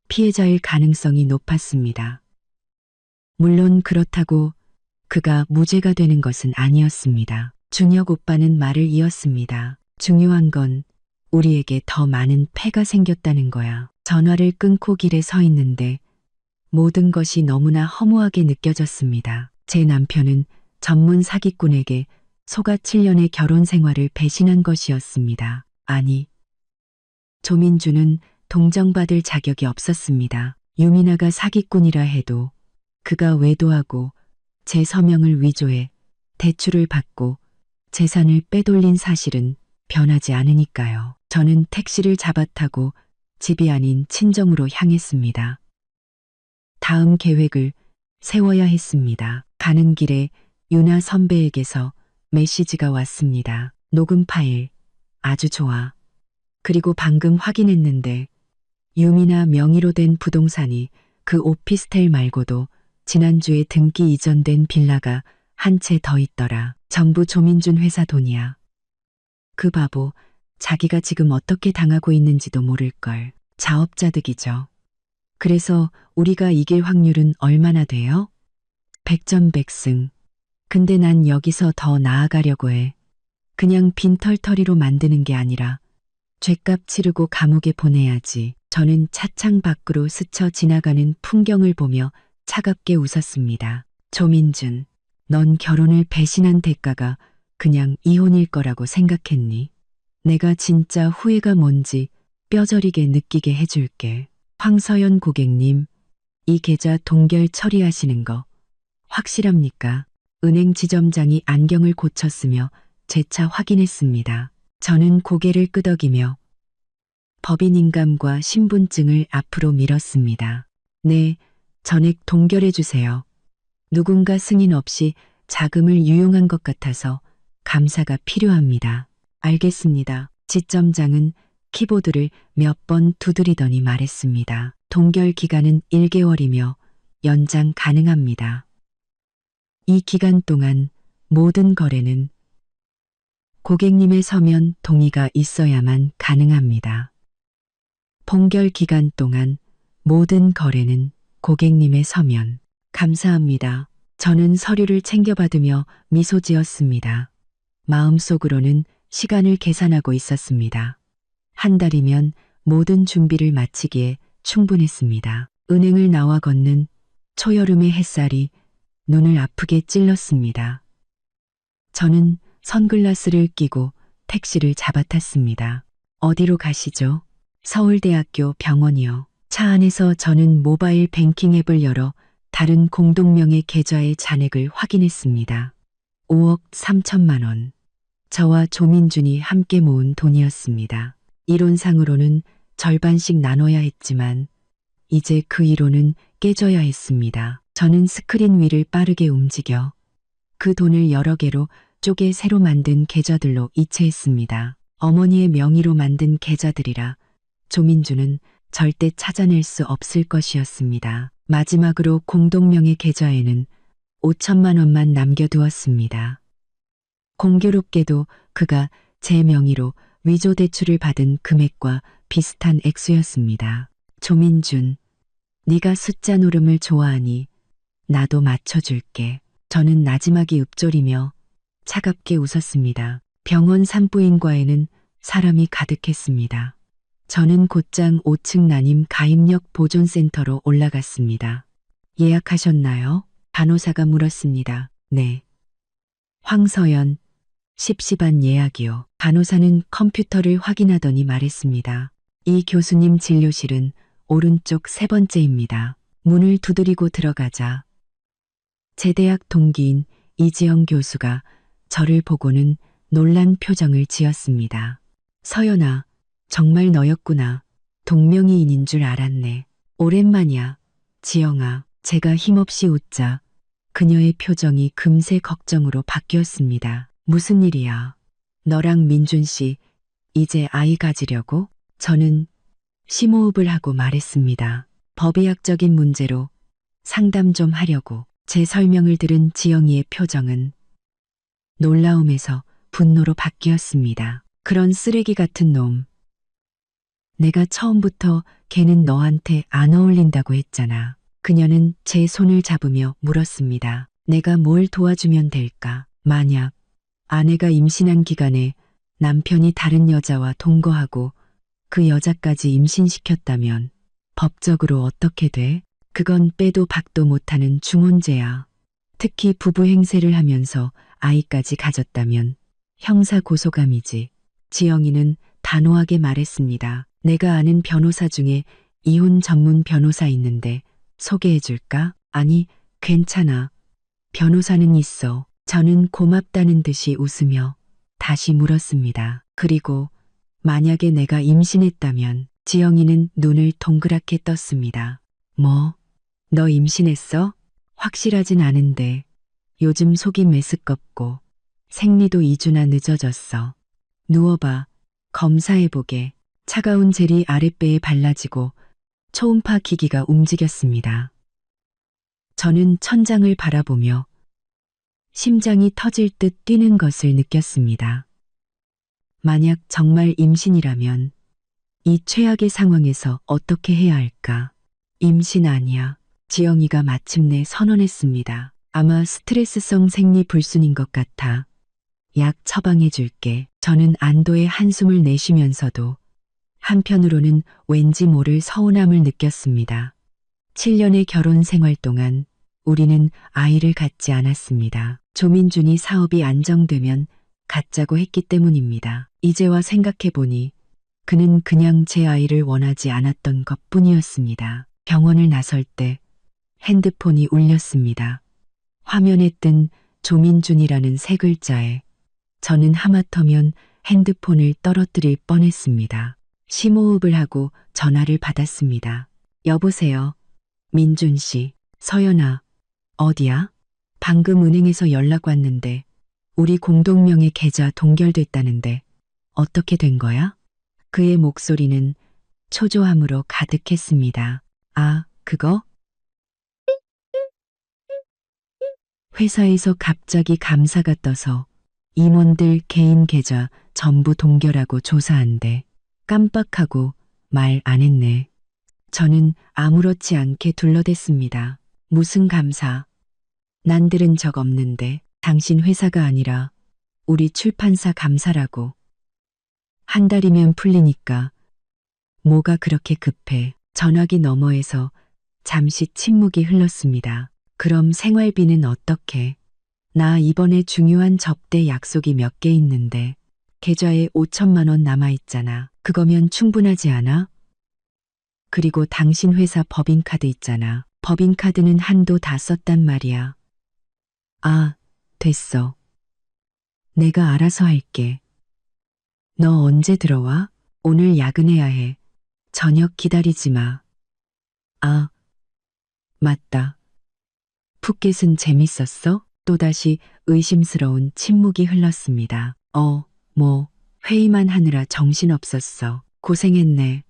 S1: 피해자일 가능성이 높았습니다. 물론 그렇다고 그가 무죄가 되는 것은 아니었습니다. 준혁 오빠는 말을 이었습니다. 중요한 건 우리에게 더 많은 폐가 생겼다는 거야. 전화를 끊고 길에 서 있는데 모든 것이 너무나 허무하게 느껴졌습니다. 제 남편은 전문 사기꾼에게 속아 7년의 결혼 생활을 배신한 것이었습니다. 아니, 조민주는 동정받을 자격이 없었습니다. 유미나가 사기꾼이라 해도 그가 외도하고 제 서명을 위조해 대출을 받고 재산을 빼돌린 사실은 변하지 않으니까요. 저는 택시를 잡아타고 집이 아닌 친정으로 향했습니다. 다음 계획을 세워야 했습니다. 가는 길에 유나 선배에게서 메시지가 왔습니다. 녹음 파일, 아주 좋아. 그리고 방금 확인했는데 유미나 명의로 된 부동산이 그 오피스텔 말고도 지난주에 등기 이전된 빌라가 한 채 더 있더라. 전부 조민준 회사 돈이야. 그 바보, 자기가 지금 어떻게 당하고 있는지도 모를걸. 자업자득이죠. 그래서 우리가 이길 확률은 얼마나 돼요? 100전 100승. 근데 난 여기서 더 나아가려고 해. 그냥 빈털터리로 만드는 게 아니라 죗값 치르고 감옥에 보내야지. 저는 차창 밖으로 스쳐 지나가는 풍경을 보며 차갑게 웃었습니다. 조민준, 넌 결혼을 배신한 대가가 그냥 이혼일 거라고 생각했니? 내가 진짜 후회가 뭔지 뼈저리게 느끼게 해줄게. 황서연 고객님, 이 계좌 동결 처리하시는 거 확실합니까? 은행 지점장이 안경을 고쳤으며 재차 확인했습니다. 저는 고개를 끄덕이며 법인 인감과 신분증을 앞으로 밀었습니다. 네, 전액 동결해 주세요. 누군가 승인 없이 자금을 유용한 것 같아서 감사가 필요합니다. 알겠습니다. 지점장은 키보드를 몇 번 두드리더니 말했습니다. 동결 기간은 1개월이며 연장 가능합니다. 이 기간 동안 모든 거래는 고객님의 서면 동의가 있어야만 가능합니다. 동결 기간 동안 모든 거래는 고객님의 서면. 감사합니다. 저는 서류를 챙겨받으며 미소 지었습니다. 마음속으로는 시간을 계산하고 있었습니다. 한 달이면 모든 준비를 마치기에 충분했습니다. 은행을 나와 걷는 초여름의 햇살이 눈을 아프게 찔렀습니다. 저는 선글라스를 끼고 택시를 잡아탔습니다. 어디로 가시죠? 서울대학교 병원이요. 차 안에서 저는 모바일 뱅킹 앱을 열어 다른 공동명의 계좌의 잔액을 확인했습니다. 5억 3천만 원. 저와 조민준이 함께 모은 돈이었습니다. 이론상으로는 절반씩 나눠야 했지만 이제 그 이론은 깨져야 했습니다. 저는 스크린 위를 빠르게 움직여 그 돈을 여러 개로 쪼개 새로 만든 계좌들로 이체했습니다. 어머니의 명의로 만든 계좌들이라 조민주는 절대 찾아낼 수 없을 것이었습니다. 마지막으로 공동명의 계좌에는 5천만 원만 남겨두었습니다. 공교롭게도 그가 제 명의로 위조 대출을 받은 금액과 비슷한 액수였습니다. 조민준, 네가 숫자 노름을 좋아하니 나도 맞춰줄게. 저는 나지막이 읊조리며 차갑게 웃었습니다. 병원 산부인과에는 사람이 가득했습니다. 저는 곧장 5층 난임 가입력 보존센터로 올라갔습니다. 예약하셨나요? 간호사가 물었습니다. 네. 황서연, 십시반 예약이요. 간호사는 컴퓨터를 확인하더니 말했습니다. 이 교수님 진료실은 오른쪽 세 번째입니다. 문을 두드리고 들어가자 제 대학 동기인 이지영 교수가 저를 보고는 놀란 표정을 지었습니다. 서연아, 정말 너였구나. 동명이인인 줄 알았네. 오랜만이야. 지영아. 제가 힘없이 웃자 그녀의 표정이 금세 걱정으로 바뀌었습니다. 무슨 일이야? 너랑 민준 씨 이제 아이 가지려고? 저는 심호흡을 하고 말했습니다. 법의학적인 문제로 상담 좀 하려고. 제 설명을 들은 지영이의 표정은 놀라움에서 분노로 바뀌었습니다. 그런 쓰레기 같은 놈. 내가 처음부터 걔는 너한테 안 어울린다고 했잖아. 그녀는 제 손을 잡으며 물었습니다. 내가 뭘 도와주면 될까? 만약 아내가 임신한 기간에 남편이 다른 여자와 동거하고 그 여자까지 임신시켰다면 법적으로 어떻게 돼? 그건 빼도 박도 못하는 중혼죄야. 특히 부부 행세를 하면서 아이까지 가졌다면 형사 고소감이지. 지영이는 단호하게 말했습니다. 내가 아는 변호사 중에 이혼 전문 변호사 있는데 소개해줄까? 아니, 괜찮아. 변호사는 있어. 저는 고맙다는 듯이 웃으며 다시 물었습니다. 그리고 만약에 내가 임신했다면 지영이는 눈을 동그랗게 떴습니다. 뭐? 너 임신했어? 확실하진 않은데 요즘 속이 메스껍고 생리도 2주나 늦어졌어. 누워봐. 검사해보게. 차가운 젤이 아랫배에 발라지고 초음파 기기가 움직였습니다. 저는 천장을 바라보며 심장이 터질 듯 뛰는 것을 느꼈습니다. 만약 정말 임신이라면 이 최악의 상황에서 어떻게 해야 할까? 임신 아니야. 지영이가 마침내 선언했습니다. 아마 스트레스성 생리 불순인 것 같아. 약 처방해 줄게. 저는 안도의 한숨을 내쉬면서도 한편으로는 왠지 모를 서운함을 느꼈습니다. 7년의 결혼 생활 동안 우리는 아이를 갖지 않았습니다. 조민준이 사업이 안정되면 갖자고 했기 때문입니다. 이제와 생각해보니 그는 그냥 제 아이를 원하지 않았던 것뿐이었습니다. 병원을 나설 때 핸드폰이 울렸습니다. 화면에 뜬 조민준이라는 세 글자에 저는 하마터면 핸드폰을 떨어뜨릴 뻔했습니다. 심호흡을 하고 전화를 받았습니다. 여보세요. 민준 씨. 서연아. 어디야? 방금 은행에서 연락 왔는데 우리 공동명의 계좌 동결됐다는데 어떻게 된 거야? 그의 목소리는 초조함으로 가득했습니다. 아, 그거? 회사에서 갑자기 감사가 떠서 임원들 개인 계좌 전부 동결하고 조사한대. 깜빡하고 말 안 했네. 저는 아무렇지 않게 둘러댔습니다. 무슨 감사? 난 들은 적 없는데. 당신 회사가 아니라 우리 출판사 감사라고. 한 달이면 풀리니까 뭐가 그렇게 급해. 전화기 너머에서 잠시 침묵이 흘렀습니다. 그럼 생활비는 어떻게? 나 이번에 중요한 접대 약속이 몇 개 있는데 계좌에 5천만 원 남아있잖아. 그거면 충분하지 않아? 그리고 당신 회사 법인카드 있잖아. 법인카드는 한도 다 썼단 말이야. 아, 됐어. 내가 알아서 할게. 너 언제 들어와? 오늘 야근해야 해. 저녁 기다리지 마. 아, 맞다. 푸켓은 재밌었어? 또다시 의심스러운 침묵이 흘렀습니다. 회의만 하느라 정신없었어. 고생했네.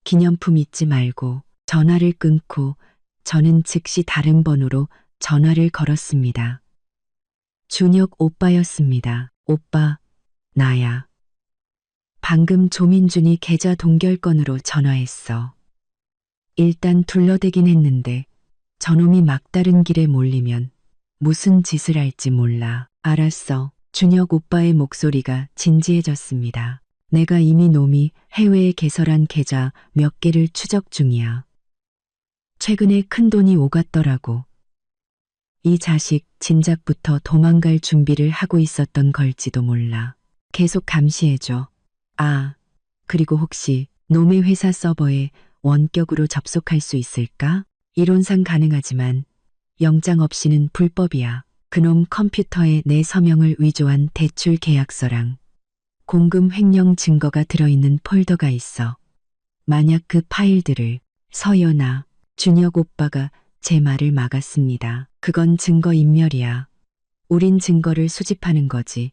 S1: 기념품 잊지 말고. 전화를 끊고 저는 즉시 다른 번호로 전화를 걸었습니다. 준혁 오빠였습니다. 오빠, 나야. 방금 조민준이 계좌 동결 건으로 전화했어. 일단 둘러대긴 했는데 저놈이 막다른 길에 몰리면 무슨 짓을 할지 몰라. 알았어. 준혁 오빠의 목소리가 진지해졌습니다. 내가 이미 놈이 해외에 개설한 계좌 몇 개를 추적 중이야. 최근에 큰돈이 오갔더라고. 이 자식 진작부터 도망갈 준비를 하고 있었던 걸지도 몰라. 계속 감시해줘. 아, 그리고 혹시 놈의 회사 서버에 원격으로 접속할 수 있을까? 이론상 가능하지만 영장 없이는 불법이야. 그놈 컴퓨터에 내 서명을 위조한 대출 계약서랑 공금 횡령 증거가 들어있는 폴더가 있어. 만약 그 파일들을 서연아, 준혁 오빠가 제 말을 막았습니다. 그건 증거인멸이야. 우린 증거를 수집하는 거지.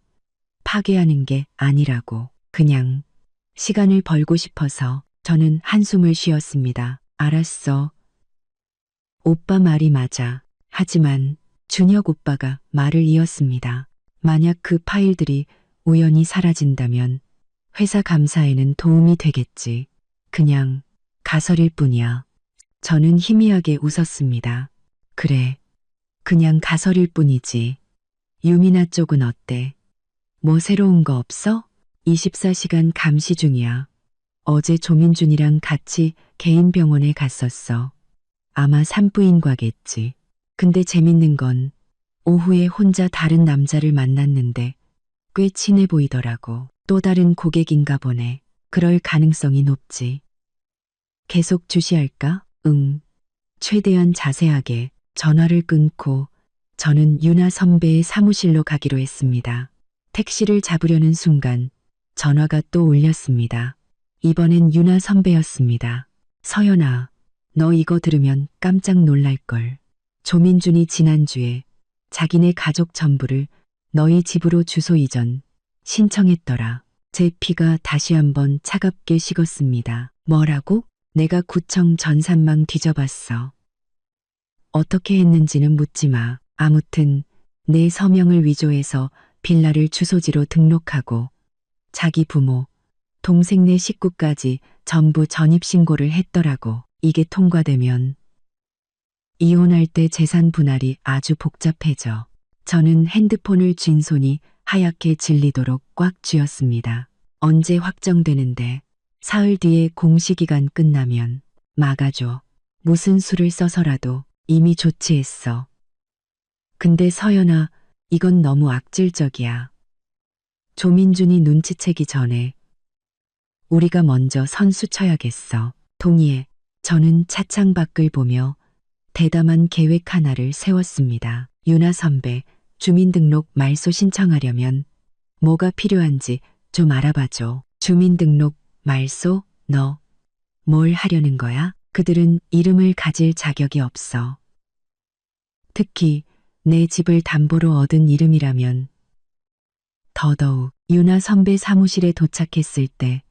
S1: 파괴하는 게 아니라고. 그냥 시간을 벌고 싶어서. 저는 한숨을 쉬었습니다. 알았어. 오빠 말이 맞아. 하지만 준혁 오빠가 말을 이었습니다. 만약 그 파일들이 우연히 사라진다면 회사 감사에는 도움이 되겠지. 그냥 가설일 뿐이야. 저는 희미하게 웃었습니다. 그래, 그냥 가설일 뿐이지. 유미나 쪽은 어때? 뭐 새로운 거 없어? 24시간 감시 중이야. 어제 조민준이랑 같이 개인 병원에 갔었어. 아마 산부인과겠지. 근데 재밌는 건 오후에 혼자 다른 남자를 만났는데 꽤 친해 보이더라고. 또 다른 고객인가 보네. 그럴 가능성이 높지. 계속 주시할까? 응. 최대한 자세하게. 전화를 끊고 저는 유나 선배의 사무실로 가기로 했습니다. 택시를 잡으려는 순간 전화가 또 울렸습니다. 이번엔 유나 선배였습니다. 서연아, 너 이거 들으면 깜짝 놀랄걸. 조민준이 지난주에 자기네 가족 전부를 너희 집으로 주소 이전 신청했더라. 제 피가 다시 한번 차갑게 식었습니다. 뭐라고? 내가 구청 전산망 뒤져봤어. 어떻게 했는지는 묻지 마. 아무튼 내 서명을 위조해서 빌라를 주소지로 등록하고 자기 부모, 동생네 식구까지 전부 전입신고를 했더라고. 이게 통과되면 이혼할 때 재산 분할이 아주 복잡해져. 저는 핸드폰을 쥔 손이 하얗게 질리도록 꽉 쥐었습니다. 언제 확정되는데? 사흘 뒤에 공시기간 끝나면 막아줘. 무슨 수를 써서라도 이미 조치했어. 근데 서연아, 이건 너무 악질적이야. 조민준이 눈치채기 전에 우리가 먼저 선수 쳐야겠어. 동의해. 저는 차창 밖을 보며 대담한 계획 하나를 세웠습니다. 유나 선배, 주민등록 말소 신청하려면 뭐가 필요한지 좀 알아봐줘. 주민등록 말소? 너 뭘 하려는 거야? 그들은 이름을 가질 자격이 없어. 특히 내 집을 담보로 얻은 이름이라면 더더욱. 유나 선배 사무실에 도착했을 때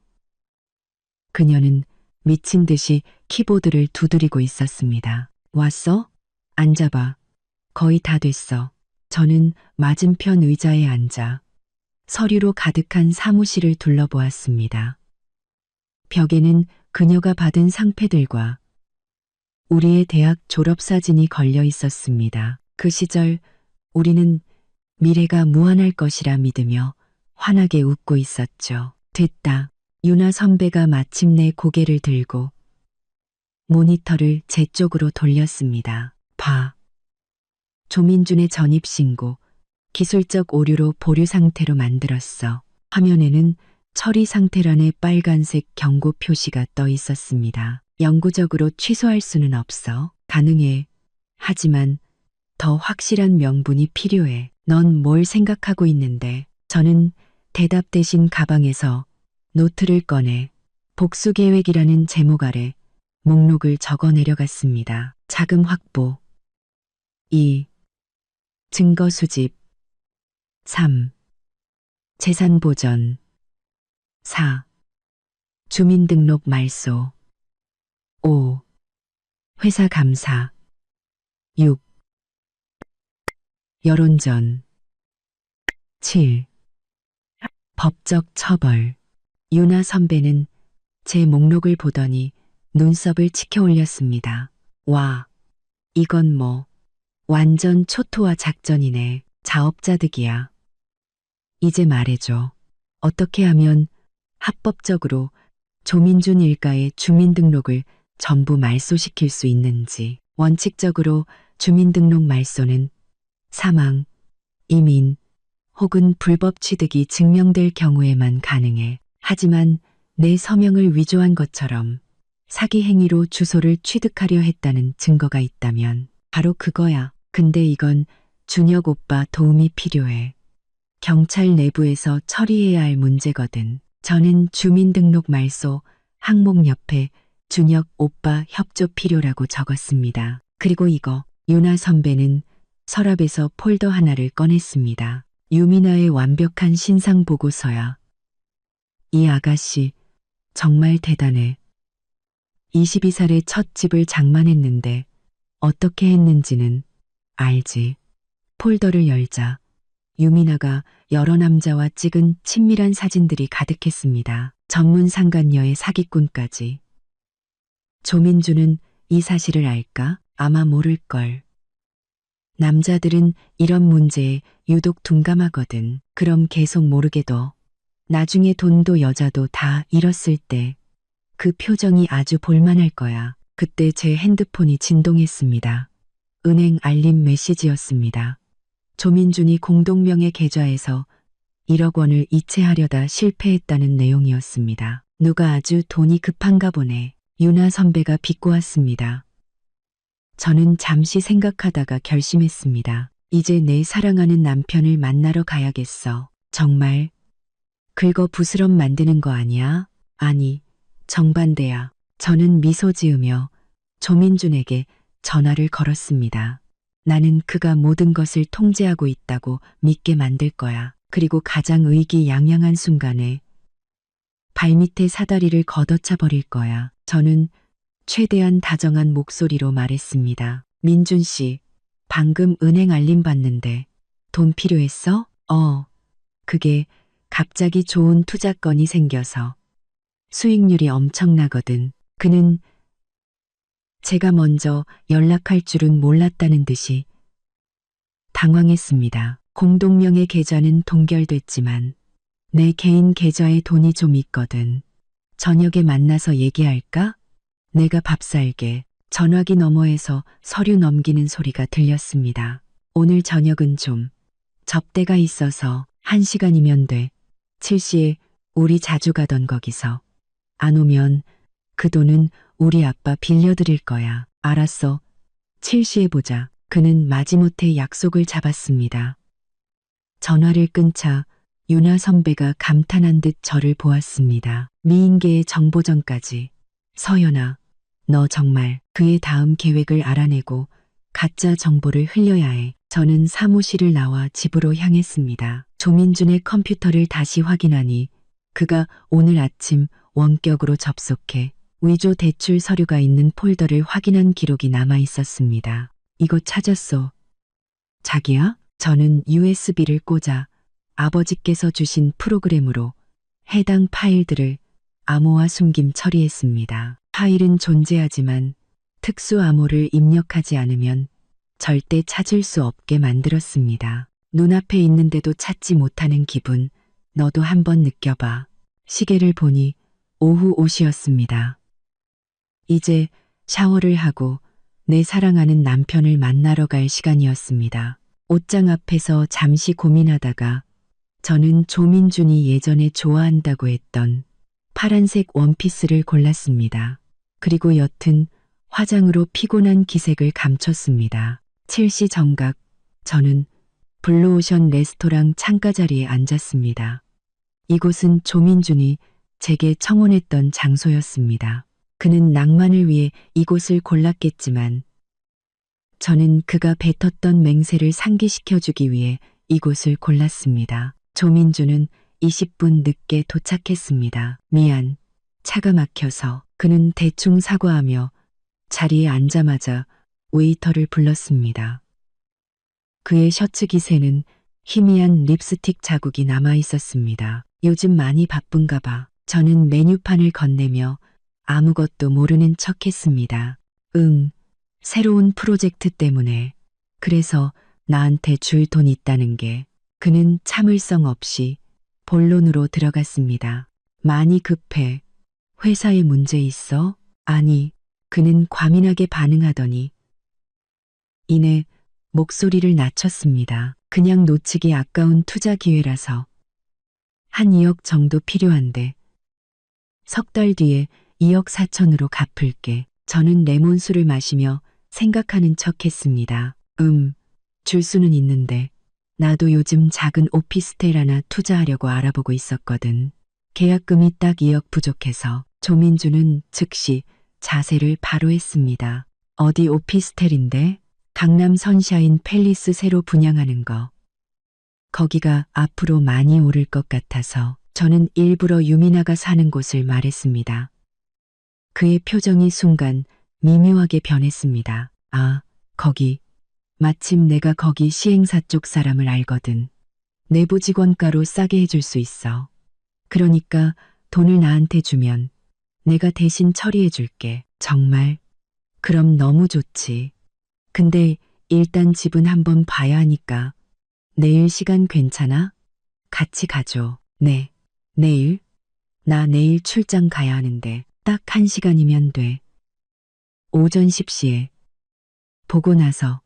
S1: 그녀는 미친 듯이 키보드를 두드리고 있었습니다. 왔어? 앉아봐. 거의 다 됐어. 저는 맞은편 의자에 앉아 서류로 가득한 사무실을 둘러보았습니다. 벽에는 그녀가 받은 상패들과 우리의 대학 졸업사진이 걸려 있었습니다. 그 시절 우리는 미래가 무한할 것이라 믿으며 환하게 웃고 있었죠. 됐다. 유나 선배가 마침내 고개를 들고 모니터를 제 쪽으로 돌렸습니다. 봐. 조민준의 전입신고, 기술적 오류로 보류 상태로 만들었어. 화면에는 처리 상태란에 빨간색 경고 표시가 떠 있었습니다. 영구적으로 취소할 수는 없어. 가능해. 하지만 더 확실한 명분이 필요해. 넌 뭘 생각하고 있는데? 저는 대답 대신 가방에서 노트를 꺼내 복수 계획이라는 제목 아래 목록을 적어 내려갔습니다. 자금 확보 2. 증거 수집 3. 재산 보전 4. 주민등록 말소 5. 회사 감사 6. 여론전 7. 법적 처벌. 유나 선배는 제 목록을 보더니 눈썹을 치켜 올렸습니다. 와, 이건 뭐 완전 초토화 작전이네. 자업자득이야. 이제 말해줘. 어떻게 하면 합법적으로 조민준 일가의 주민등록을 전부 말소시킬 수 있는지. 원칙적으로 주민등록 말소는 사망, 이민 혹은 불법 취득이 증명될 경우에만 가능해. 하지만 내 서명을 위조한 것처럼 사기 행위로 주소를 취득하려 했다는 증거가 있다면 바로 그거야. 근데 이건 준혁 오빠 도움이 필요해. 경찰 내부에서 처리해야 할 문제거든. 저는 주민등록 말소 항목 옆에 준혁 오빠 협조 필요라고 적었습니다. 그리고 이거. 유나 선배는 서랍에서 폴더 하나를 꺼냈습니다. 유미나의 완벽한 신상 보고서야. 이 아가씨 정말 대단해. 22살에 첫 집을 장만했는데 어떻게 했는지는 알지. 폴더를 열자 유미나가 여러 남자와 찍은 친밀한 사진들이 가득했습니다. 전문 상간녀의 사기꾼까지. 조민주는 이 사실을 알까? 아마 모를걸. 남자들은 이런 문제에 유독 둔감하거든. 그럼 계속 모르게 둬. 나중에 돈도 여자도 다 잃었을 때 그 표정이 아주 볼만할 거야. 그때 제 핸드폰이 진동했습니다. 은행 알림 메시지였습니다. 조민준이 공동명의 계좌에서 1억 원을 이체하려다 실패했다는 내용이었습니다. 누가 아주 돈이 급한가 보네. 유나 선배가 비꼬았습니다. 저는 잠시 생각하다가 결심했습니다. 이제 내 사랑하는 남편을 만나러 가야겠어. 정말 긁어 부스럼 만드는 거 아니야? 아니, 정반대야. 저는 미소 지으며 조민준에게 전화를 걸었습니다. 나는 그가 모든 것을 통제하고 있다고 믿게 만들 거야. 그리고 가장 의기양양한 순간에 발밑에 사다리를 걷어차 버릴 거야. 저는 최대한 다정한 목소리로 말했습니다. 민준 씨, 방금 은행 알림 받는데 돈 필요했어? 그게 갑자기 좋은 투자건이 생겨서 수익률이 엄청나거든. 그는 제가 먼저 연락할 줄은 몰랐다는 듯이 당황했습니다. 공동명의 계좌는 동결됐지만 내 개인 계좌에 돈이 좀 있거든. 저녁에 만나서 얘기할까? 내가 밥 살게. 전화기 너머에서 서류 넘기는 소리가 들렸습니다. 오늘 저녁은 좀 접대가 있어서 1시간이면 돼. 7시에 우리 자주 가던 거기서. 안 오면 그 돈은 우리 아빠 빌려드릴 거야. 알았어. 7시에 보자. 그는 마지못해 약속을 잡았습니다. 전화를 끊자 유나 선배가 감탄한 듯 저를 보았습니다. 미인계의 정보전까지. 서연아, 너 정말 그의 다음 계획을 알아내고 가짜 정보를 흘려야 해. 저는 사무실을 나와 집으로 향했습니다. 조민준의 컴퓨터를 다시 확인하니 그가 오늘 아침 원격으로 접속해 위조 대출 서류가 있는 폴더를 확인한 기록이 남아 있었습니다. 이거 찾았어. 자기야? 저는 USB를 꽂아 아버지께서 주신 프로그램으로 해당 파일들을 암호화 숨김 처리했습니다. 파일은 존재하지만 특수 암호를 입력하지 않으면 절대 찾을 수 없게 만들었습니다. 눈앞에 있는데도 찾지 못하는 기분, 너도 한번 느껴봐. 시계를 보니 오후 5시였습니다. 이제 샤워를 하고 내 사랑하는 남편을 만나러 갈 시간이었습니다. 옷장 앞에서 잠시 고민하다가 저는 조민준이 예전에 좋아한다고 했던 파란색 원피스를 골랐습니다. 그리고 옅은 화장으로 피곤한 기색을 감췄습니다. 7시 정각, 저는 블루오션 레스토랑 창가 자리에 앉았습니다. 이곳은 조민준이 제게 청혼했던 장소였습니다. 그는 낭만을 위해 이곳을 골랐겠지만 저는 그가 뱉었던 맹세를 상기시켜주기 위해 이곳을 골랐습니다. 조민준은 20분 늦게 도착했습니다. 미안, 차가 막혀서. 그는 대충 사과하며 자리에 앉자마자 웨이터를 불렀습니다. 그의 셔츠 기세는 희미한 립스틱 자국이 남아 있었습니다. 요즘 많이 바쁜가 봐. 저는 메뉴판을 건네며 아무것도 모르는 척했습니다. 새로운 프로젝트 때문에. 그래서 나한테 줄 돈 있다는 게. 그는 참을성 없이 본론으로 들어갔습니다. 많이 급해. 회사에 문제 있어? 아니, 그는 과민하게 반응하더니 이내 목소리를 낮췄습니다. 그냥 놓치기 아까운 투자 기회라서. 한 2억 정도 필요한데. 석 달 뒤에 2억 4천으로 갚을게. 저는 레몬수를 마시며 생각하는 척했습니다. 줄 수는 있는데 나도 요즘 작은 오피스텔 하나 투자하려고 알아보고 있었거든. 계약금이 딱 2억 부족해서. 조민준은 즉시 자세를 바로 했습니다. 어디 오피스텔인데? 강남 선샤인 팰리스 새로 분양하는 거. 거기가 앞으로 많이 오를 것 같아서. 저는 일부러 유미나가 사는 곳을 말했습니다. 그의 표정이 순간 미묘하게 변했습니다. 아, 거기. 마침 내가 거기 시행사 쪽 사람을 알거든. 내부 직원가로 싸게 해줄 수 있어. 그러니까 돈을 나한테 주면 내가 대신 처리해 줄게. 정말? 그럼 너무 좋지. 근데 일단 집은 한번 봐야 하니까. 내일 시간 괜찮아? 같이 가죠. 네. 내일? 나 내일 출장 가야 하는데 딱 1시간이면 돼. 오전 10시에. 보고 나서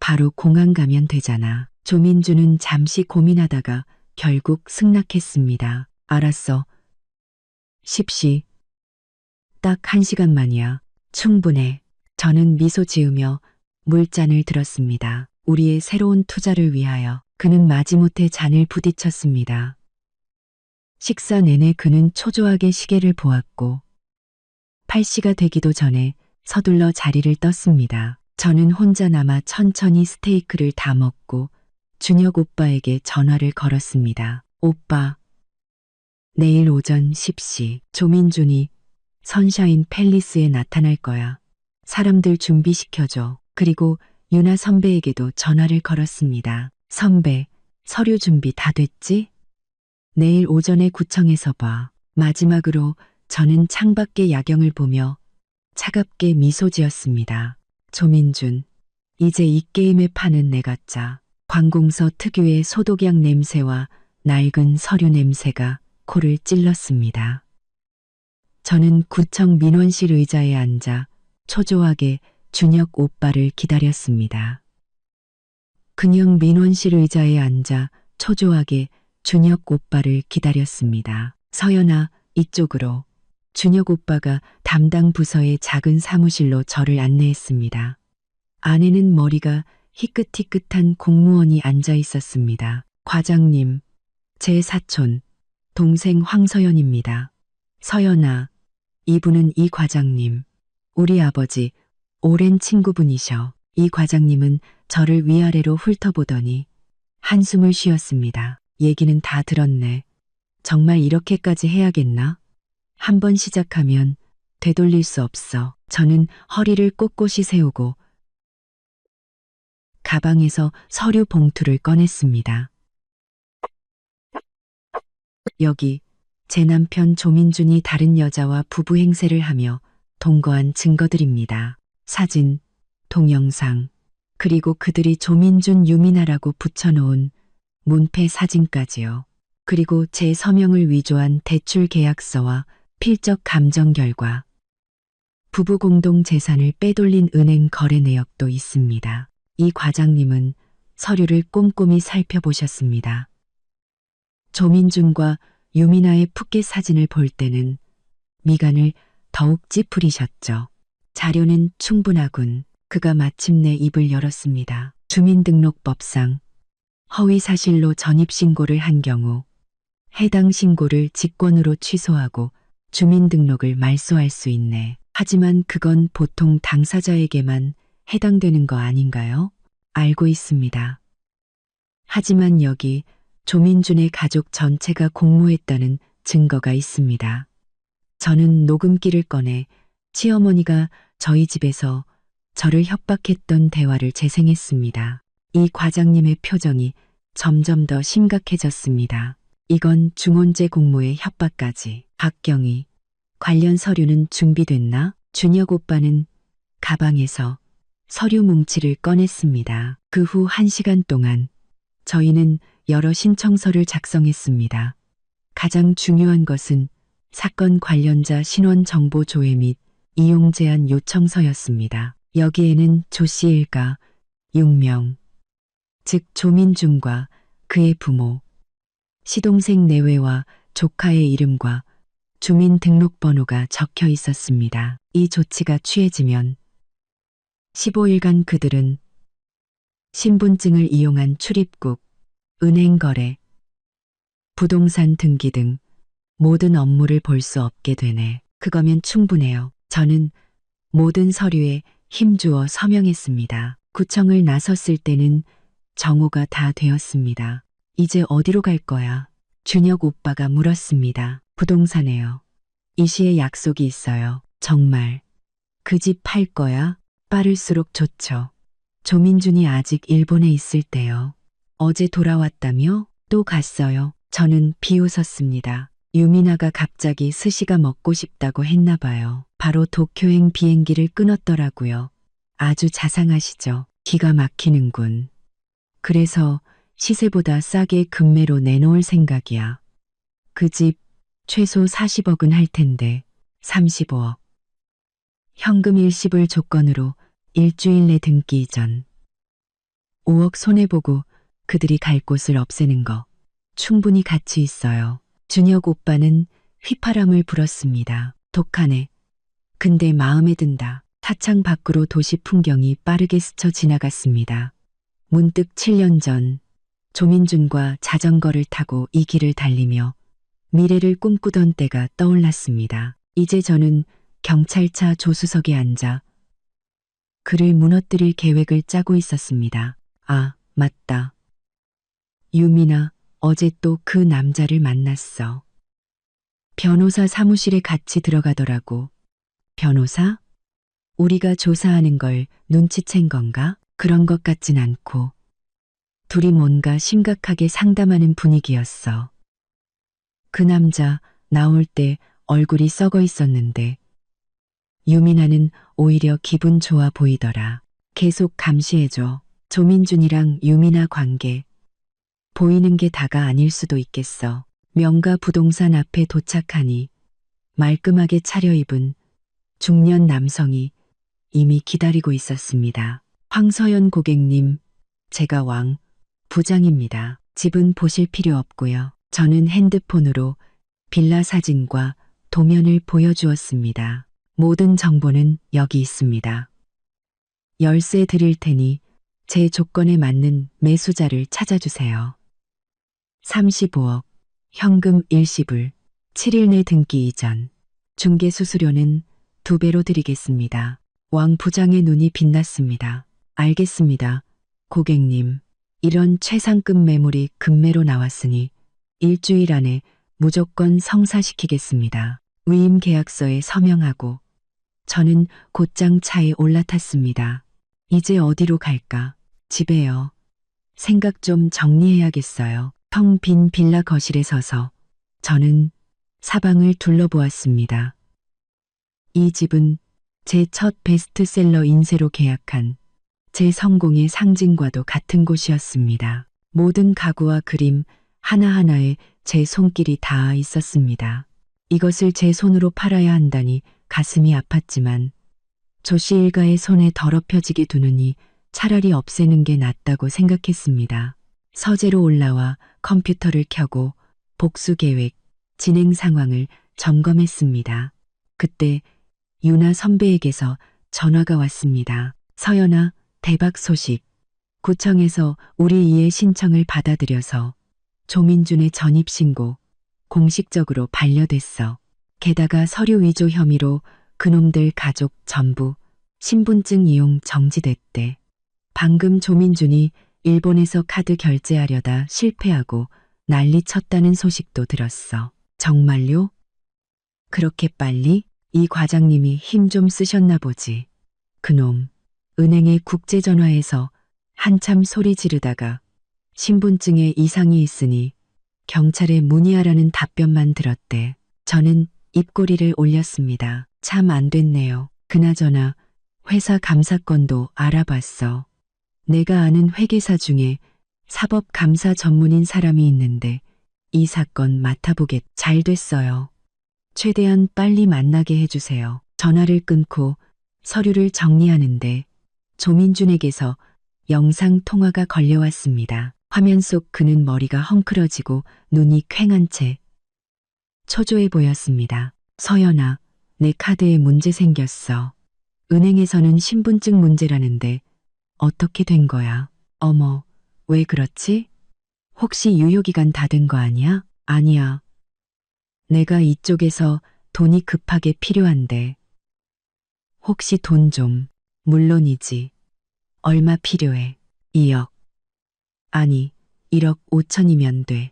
S1: 바로 공항 가면 되잖아. 조민주는 잠시 고민하다가 결국 승낙했습니다. 알았어. 10시. 딱 1시간만이야. 충분해. 저는 미소 지으며 물잔을 들었습니다. 우리의 새로운 투자를 위하여. 그는 마지못해 잔을 부딪혔습니다. 식사 내내 그는 초조하게 시계를 보았고 8시가 되기도 전에 서둘러 자리를 떴습니다. 저는 혼자 남아 천천히 스테이크를 다 먹고 준혁 오빠에게 전화를 걸었습니다. 오빠, 내일 오전 10시 조민준이 선샤인 팰리스에 나타날 거야. 사람들 준비시켜줘. 그리고 유나 선배에게도 전화를 걸었습니다. 선배, 서류 준비 다 됐지? 내일 오전에 구청에서 봐. 마지막으로 저는 창밖의 야경을 보며 차갑게 미소 지었습니다. 조민준, 이제 이 게임의 판은 내가 짜. 관공서 특유의 소독약 냄새와 낡은 서류 냄새가 코를 찔렀습니다. 저는 구청 민원실 의자에 앉아 초조하게 준혁 오빠를 기다렸습니다. 그냥 민원실 의자에 앉아 초조하게 준혁 오빠를 기다렸습니다. 서연아, 이쪽으로. 준혁 오빠가 담당 부서의 작은 사무실로 저를 안내했습니다. 안에는 머리가 희끗희끗한 공무원이 앉아 있었습니다. 과장님, 제 사촌, 동생 황서연입니다. 서연아, 이분은 이 과장님, 우리 아버지, 오랜 친구분이셔. 이 과장님은 저를 위아래로 훑어보더니 한숨을 쉬었습니다. 얘기는 다 들었네. 정말 이렇게까지 해야겠나? 한번 시작하면 되돌릴 수 없어. 저는 허리를 꼿꼿이 세우고 가방에서 서류 봉투를 꺼냈습니다. 여기 제 남편 조민준이 다른 여자와 부부 행세를 하며 동거한 증거들입니다. 사진, 동영상, 그리고 그들이 조민준 유민아라고 붙여놓은 문패 사진까지요. 그리고 제 서명을 위조한 대출 계약서와 필적 감정 결과, 부부 공동 재산을 빼돌린 은행 거래 내역도 있습니다. 이 과장님은 서류를 꼼꼼히 살펴보셨습니다. 조민준과 유민아의 푸켓 사진을 볼 때는 미간을 더욱 찌푸리셨죠. 자료는 충분하군. 그가 마침내 입을 열었습니다. 주민등록법상 허위 사실로 전입신고를 한 경우 해당 신고를 직권으로 취소하고 주민등록을 말소할 수 있네. 하지만 그건 보통 당사자에게만 해당되는 거 아닌가요? 알고 있습니다. 하지만 여기 조민준의 가족 전체가 공모했다는 증거가 있습니다. 저는 녹음기를 꺼내 시어머니가 저희 집에서 저를 협박했던 대화를 재생했습니다. 이 과장님의 표정이 점점 더 심각해졌습니다. 이건 중혼제 공모의 협박까지. 박경희, 관련 서류는 준비됐나? 준혁 오빠는 가방에서 서류 뭉치를 꺼냈습니다. 그 후 1시간 동안 저희는 여러 신청서를 작성했습니다. 가장 중요한 것은 사건 관련자 신원 정보 조회 및 이용 제한 요청서였습니다. 여기에는 조 씨 일가 6명, 즉 조민준과 그의 부모, 시동생 내외와 조카의 이름과 주민등록번호가 적혀 있었습니다. 이 조치가 취해지면 15일간 그들은 신분증을 이용한 출입국, 은행 거래, 부동산 등기 등 모든 업무를 볼 수 없게 되네. 그거면 충분해요. 저는 모든 서류에 힘주어 서명했습니다. 구청을 나섰을 때는 정오가 다 되었습니다. 이제 어디로 갈 거야? 준혁 오빠가 물었습니다. 부동산에요. 이 시에 약속이 있어요. 정말. 그 집 팔 거야? 빠를수록 좋죠. 조민준이 아직 일본에 있을 때요. 어제 돌아왔다며? 또 갔어요. 저는 비웃었습니다. 유민아가 갑자기 스시가 먹고 싶다고 했나 봐요. 바로 도쿄행 비행기를 끊었더라고요. 아주 자상하시죠? 기가 막히는군. 그래서 시세보다 싸게 금매로 내놓을 생각이야. 그 집 최소 40억은 할 텐데 35억. 현금 일시불 조건으로 일주일 내 등기 이전. 5억 손해보고 그들이 갈 곳을 없애는 거 충분히 가치 있어요. 준혁 오빠는 휘파람을 불었습니다. 독하네. 근데 마음에 든다. 차창 밖으로 도시 풍경이 빠르게 스쳐 지나갔습니다. 문득 7년 전 조민준과 자전거를 타고 이 길을 달리며 미래를 꿈꾸던 때가 떠올랐습니다. 이제 저는 경찰차 조수석에 앉아 그를 무너뜨릴 계획을 짜고 있었습니다. 아, 맞다. 유미나, 어제 또 그 남자를 만났어. 변호사 사무실에 같이 들어가더라고. 변호사? 우리가 조사하는 걸 눈치챈 건가? 그런 것 같진 않고. 둘이 뭔가 심각하게 상담하는 분위기였어. 그 남자 나올 때 얼굴이 썩어 있었는데 유미나는 오히려 기분 좋아 보이더라. 계속 감시해줘. 조민준이랑 유미나 관계. 보이는 게 다가 아닐 수도 있겠어. 명가 부동산 앞에 도착하니 말끔하게 차려입은 중년 남성이 이미 기다리고 있었습니다. 황서연 고객님, 제가 왕 부장입니다. 집은 보실 필요 없고요. 저는 핸드폰으로 빌라 사진과 도면을 보여주었습니다. 모든 정보는 여기 있습니다. 열쇠 드릴 테니 제 조건에 맞는 매수자를 찾아주세요. 35억, 현금 일시불, 7일 내 등기 이전, 중개수수료는 2배로 드리겠습니다. 왕 부장의 눈이 빛났습니다. 알겠습니다. 고객님, 이런 최상급 매물이 급매로 나왔으니 일주일 안에 무조건 성사시키겠습니다. 위임 계약서에 서명하고 저는 곧장 차에 올라탔습니다. 이제 어디로 갈까? 집에요. 생각 좀 정리해야겠어요. 텅 빈 빌라 거실에 서서 저는 사방을 둘러보았습니다. 이 집은 제 첫 베스트셀러 인쇄로 계약한 제 성공의 상징과도 같은 곳이었습니다. 모든 가구와 그림 하나하나에 제 손길이 닿아 있었습니다. 이것을 제 손으로 팔아야 한다니 가슴이 아팠지만 조씨 일가의 손에 더럽혀지게 두느니 차라리 없애는 게 낫다고 생각했습니다. 서재로 올라와 컴퓨터를 켜고 복수 계획, 진행 상황을 점검했습니다. 그때 유나 선배에게서 전화가 왔습니다. 서연아, 대박 소식. 구청에서 우리 이해 신청을 받아들여서 조민준의 전입신고 공식적으로 반려됐어. 게다가 서류 위조 혐의로 그놈들 가족 전부 신분증 이용 정지됐대. 방금 조민준이 일본에서 카드 결제하려다 실패하고 난리 쳤다는 소식도 들었어. 정말요? 그렇게 빨리? 이 과장님이 힘 좀 쓰셨나 보지. 그놈, 은행에 국제전화해서 한참 소리 지르다가 신분증에 이상이 있으니 경찰에 문의하라는 답변만 들었대. 저는 입꼬리를 올렸습니다. 참 안 됐네요. 그나저나 회사 감사건도 알아봤어. 내가 아는 회계사 중에 사법감사 전문인 사람이 있는데 이 사건 맡아보겠. 잘 됐어요. 최대한 빨리 만나게 해주세요. 전화를 끊고 서류를 정리하는데 조민준에게서 영상 통화가 걸려왔습니다. 화면 속 그는 머리가 헝클어지고 눈이 퀭한 채 초조해 보였습니다. 서연아, 내 카드에 문제 생겼어. 은행에서는 신분증 문제라는데 어떻게 된 거야? 어머, 왜 그렇지? 혹시 유효기간 다 된 거 아니야? 아니야. 내가 이쪽에서 돈이 급하게 필요한데. 혹시 돈 좀. 물론이지. 얼마 필요해? 2억. 아니, 1억 5천이면 돼.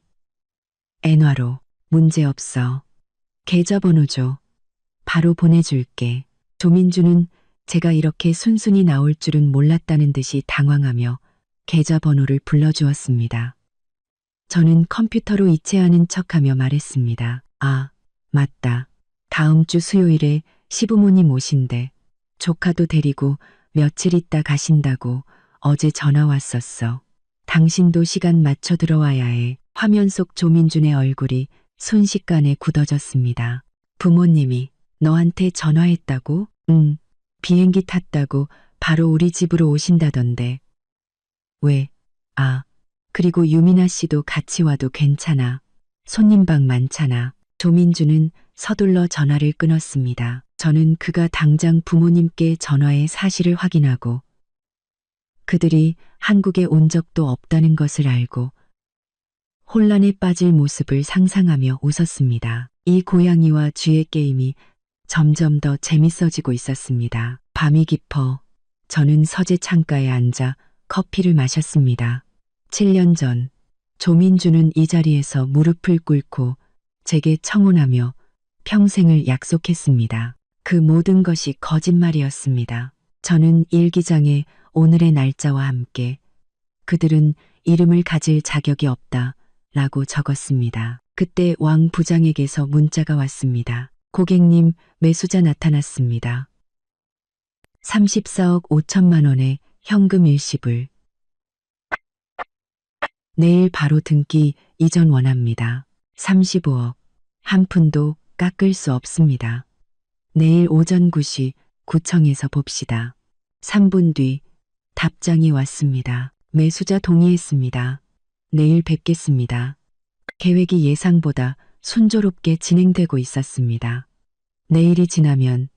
S1: 엔화로. 문제없어. 계좌번호 줘. 바로 보내줄게. 조민주는 제가 이렇게 순순히 나올 줄은 몰랐다는 듯이 당황하며 계좌번호를 불러주었습니다. 저는 컴퓨터로 이체하는 척하며 말했습니다. 아, 맞다. 다음 주 수요일에 시부모님 오신대. 조카도 데리고 며칠 있다 가신다고 어제 전화 왔었어. 당신도 시간 맞춰 들어와야 해. 화면 속 조민준의 얼굴이 순식간에 굳어졌습니다. 부모님이 너한테 전화했다고? 응. 비행기 탔다고 바로 우리 집으로 오신다던데. 왜? 아, 그리고 유미나 씨도 같이 와도 괜찮아. 손님방 많잖아. 조민주는 서둘러 전화를 끊었습니다. 저는 그가 당장 부모님께 전화해 사실을 확인하고 그들이 한국에 온 적도 없다는 것을 알고 혼란에 빠질 모습을 상상하며 웃었습니다. 이 고양이와 쥐의 게임이 점점 더 재밌어지고 있었습니다. 밤이 깊어 저는 서재 창가에 앉아 커피를 마셨습니다. 7년 전 조민주는 이 자리에서 무릎을 꿇고 제게 청혼하며 평생을 약속했습니다. 그 모든 것이 거짓말이었습니다. 저는 일기장에 오늘의 날짜와 함께 그들은 이름을 가질 자격이 없다 라고 적었습니다. 그때 왕 부장에게서 문자가 왔습니다. 고객님, 매수자 나타났습니다. 34억 5천만 원의 현금 일시불. 내일 바로 등기 이전 원합니다. 35억. 한 푼도 깎을 수 없습니다. 내일 오전 9시 구청에서 봅시다. 3분 뒤 답장이 왔습니다. 매수자 동의했습니다. 내일 뵙겠습니다. 계획이 예상보다 순조롭게 진행되고 있었습니다. 내일이 지나면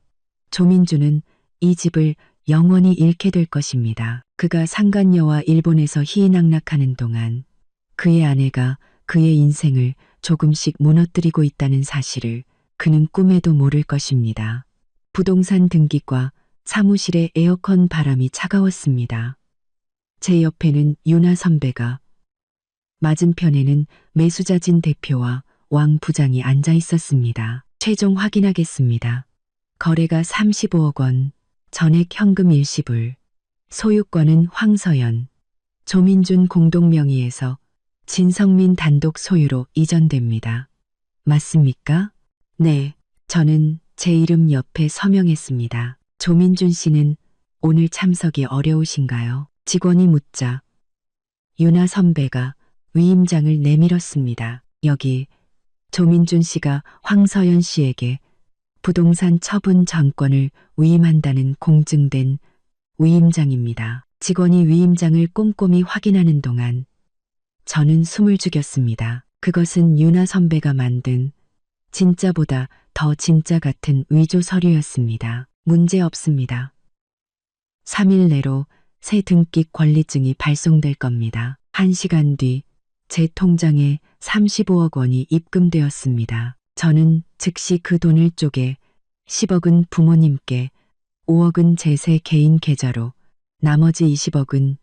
S1: 조민주는 이 집을 영원히 잃게 될 것입니다. 그가 상간녀와 일본에서 희희낙락하는 동안 그의 아내가 그의 인생을 조금씩 무너뜨리고 있다는 사실을 그는 꿈에도 모를 것입니다. 부동산 등기과 사무실의 에어컨 바람이 차가웠습니다. 제 옆에는 유나 선배가, 맞은편에는 매수자진 대표와 왕 부장이 앉아 있었습니다. 최종 확인하겠습니다. 거래가 35억 원, 전액 현금 일시불, 소유권은 황서연, 조민준 공동 명의에서 진성민 단독 소유로 이전됩니다. 맞습니까? 네, 저는 제 이름 옆에 서명했습니다. 조민준 씨는 오늘 참석이 어려우신가요? 직원이 묻자 유나 선배가 위임장을 내밀었습니다. 여기 조민준 씨가 황서연 씨에게 부동산 처분 전권을 위임한다는 공증된 위임장입니다. 직원이 위임장을 꼼꼼히 확인하는 동안 저는 숨을 죽였습니다. 그것은 유나 선배가 만든 진짜보다 더 진짜 같은 위조 서류였습니다. 문제 없습니다. 3일 내로 새 등기 권리증이 발송될 겁니다. 1시간 뒤 제 통장에 35억 원이 입금되었습니다. 저는 즉시 그 돈을 쪼개 10억은 부모님께, 5억은 제 새 개인 계좌로, 나머지 20억은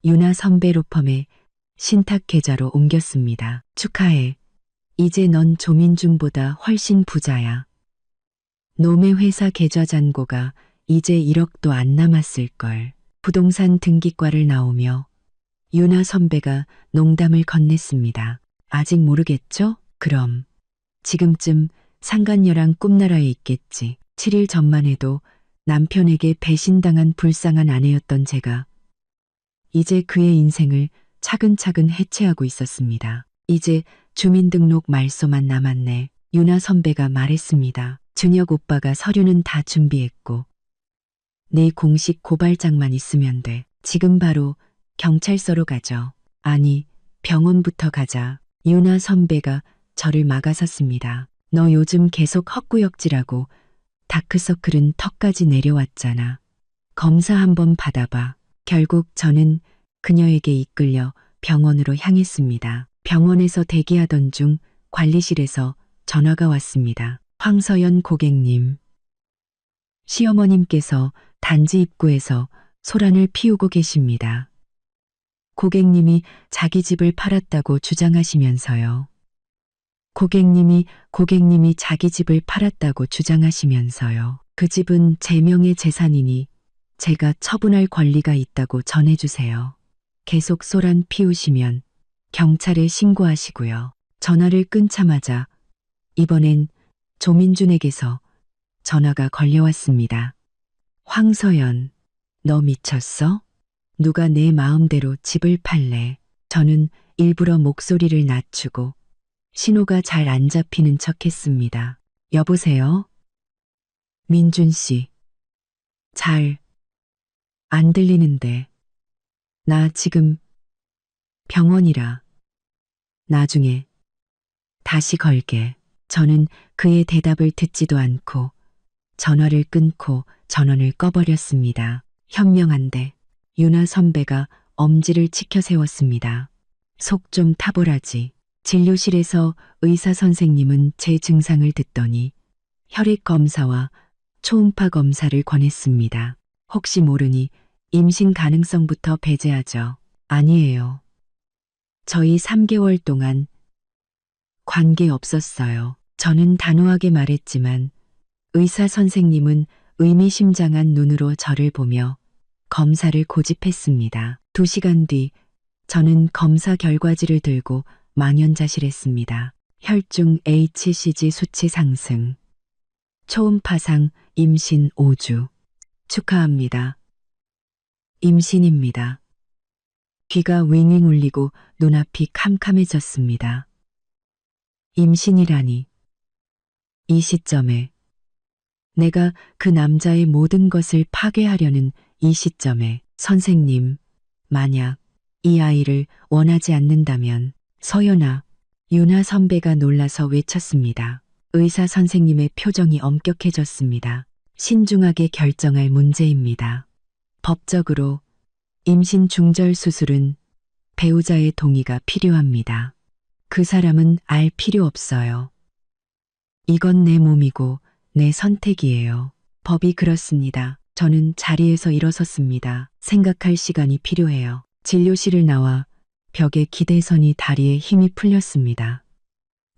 S1: 유나 선배 로펌의 신탁 계좌로 옮겼습니다. 축하해. 이제 넌 조민준보다 훨씬 부자야. 놈의 회사 계좌 잔고가 이제 1억도 안 남았을걸. 부동산 등기과를 나오며 유나 선배가 농담을 건넸습니다. 아직 모르겠죠? 그럼 지금쯤 상간녀랑 꿈나라에 있겠지. 7일 전만 해도 남편에게 배신당한 불쌍한 아내였던 제가 이제 그의 인생을 차근차근 해체하고 있었습니다. 이제 주민등록 말소만 남았네. 유나 선배가 말했습니다. 준혁 오빠가 서류는 다 준비했고 내 공식 고발장만 있으면 돼. 지금 바로 경찰서로 가죠. 아니, 병원부터 가자. 유나 선배가 저를 막아섰습니다. 너 요즘 계속 헛구역질하고 다크서클은 턱까지 내려왔잖아. 검사 한번 받아봐. 결국 저는 그녀에게 이끌려 병원으로 향했습니다. 병원에서 대기하던 중 관리실에서 전화가 왔습니다. 황서연 고객님. 시어머님께서 단지 입구에서 소란을 피우고 계십니다. 고객님이 자기 집을 팔았다고 주장하시면서요. 고객님이 자기 집을 팔았다고 주장하시면서요. 그 집은 제 명의 재산이니 제가 처분할 권리가 있다고 전해주세요. 계속 소란 피우시면 경찰에 신고하시고요. 전화를 끊자마자 이번엔 조민준에게서 전화가 걸려왔습니다. 황서연, 너 미쳤어? 누가 내 마음대로 집을 팔래? 저는 일부러 목소리를 낮추고 신호가 잘 안 잡히는 척했습니다. 여보세요? 민준 씨. 잘 안 들리는데. 나 지금 병원이라. 나중에 다시 걸게. 저는 그의 대답을 듣지도 않고 전화를 끊고 전원을 꺼버렸습니다. 현명한데 유나 선배가 엄지를 치켜 세웠습니다. 속 좀 타보라지. 진료실에서 의사 선생님은 제 증상을 듣더니 혈액 검사와 초음파 검사를 권했습니다. 혹시 모르니 임신 가능성부터 배제하죠. 아니에요. 저희 3개월 동안 관계 없었어요. 저는 단호하게 말했지만 의사 선생님은 의미심장한 눈으로 저를 보며 검사를 고집했습니다. 2시간 뒤 저는 검사 결과지를 들고 망연자실했습니다. 혈중 HCG 수치 상승. 초음파상 임신 5주. 축하합니다. 임신입니다. 귀가 윙윙 울리고 눈앞이 캄캄해졌습니다. 임신이라니. 이 시점에 내가 그 남자의 모든 것을 파괴하려는 이 시점에 선생님, 만약 이 아이를 원하지 않는다면 서연아, 유나 선배가 놀라서 외쳤습니다. 의사 선생님의 표정이 엄격해졌습니다. 신중하게 결정할 문제입니다. 법적으로 임신 중절 수술은 배우자의 동의가 필요합니다. 그 사람은 알 필요 없어요. 이건 내 몸이고 내 선택이에요. 법이 그렇습니다. 저는 자리에서 일어섰습니다. 생각할 시간이 필요해요. 진료실을 나와 벽에 기대서니 다리에 힘이 풀렸습니다.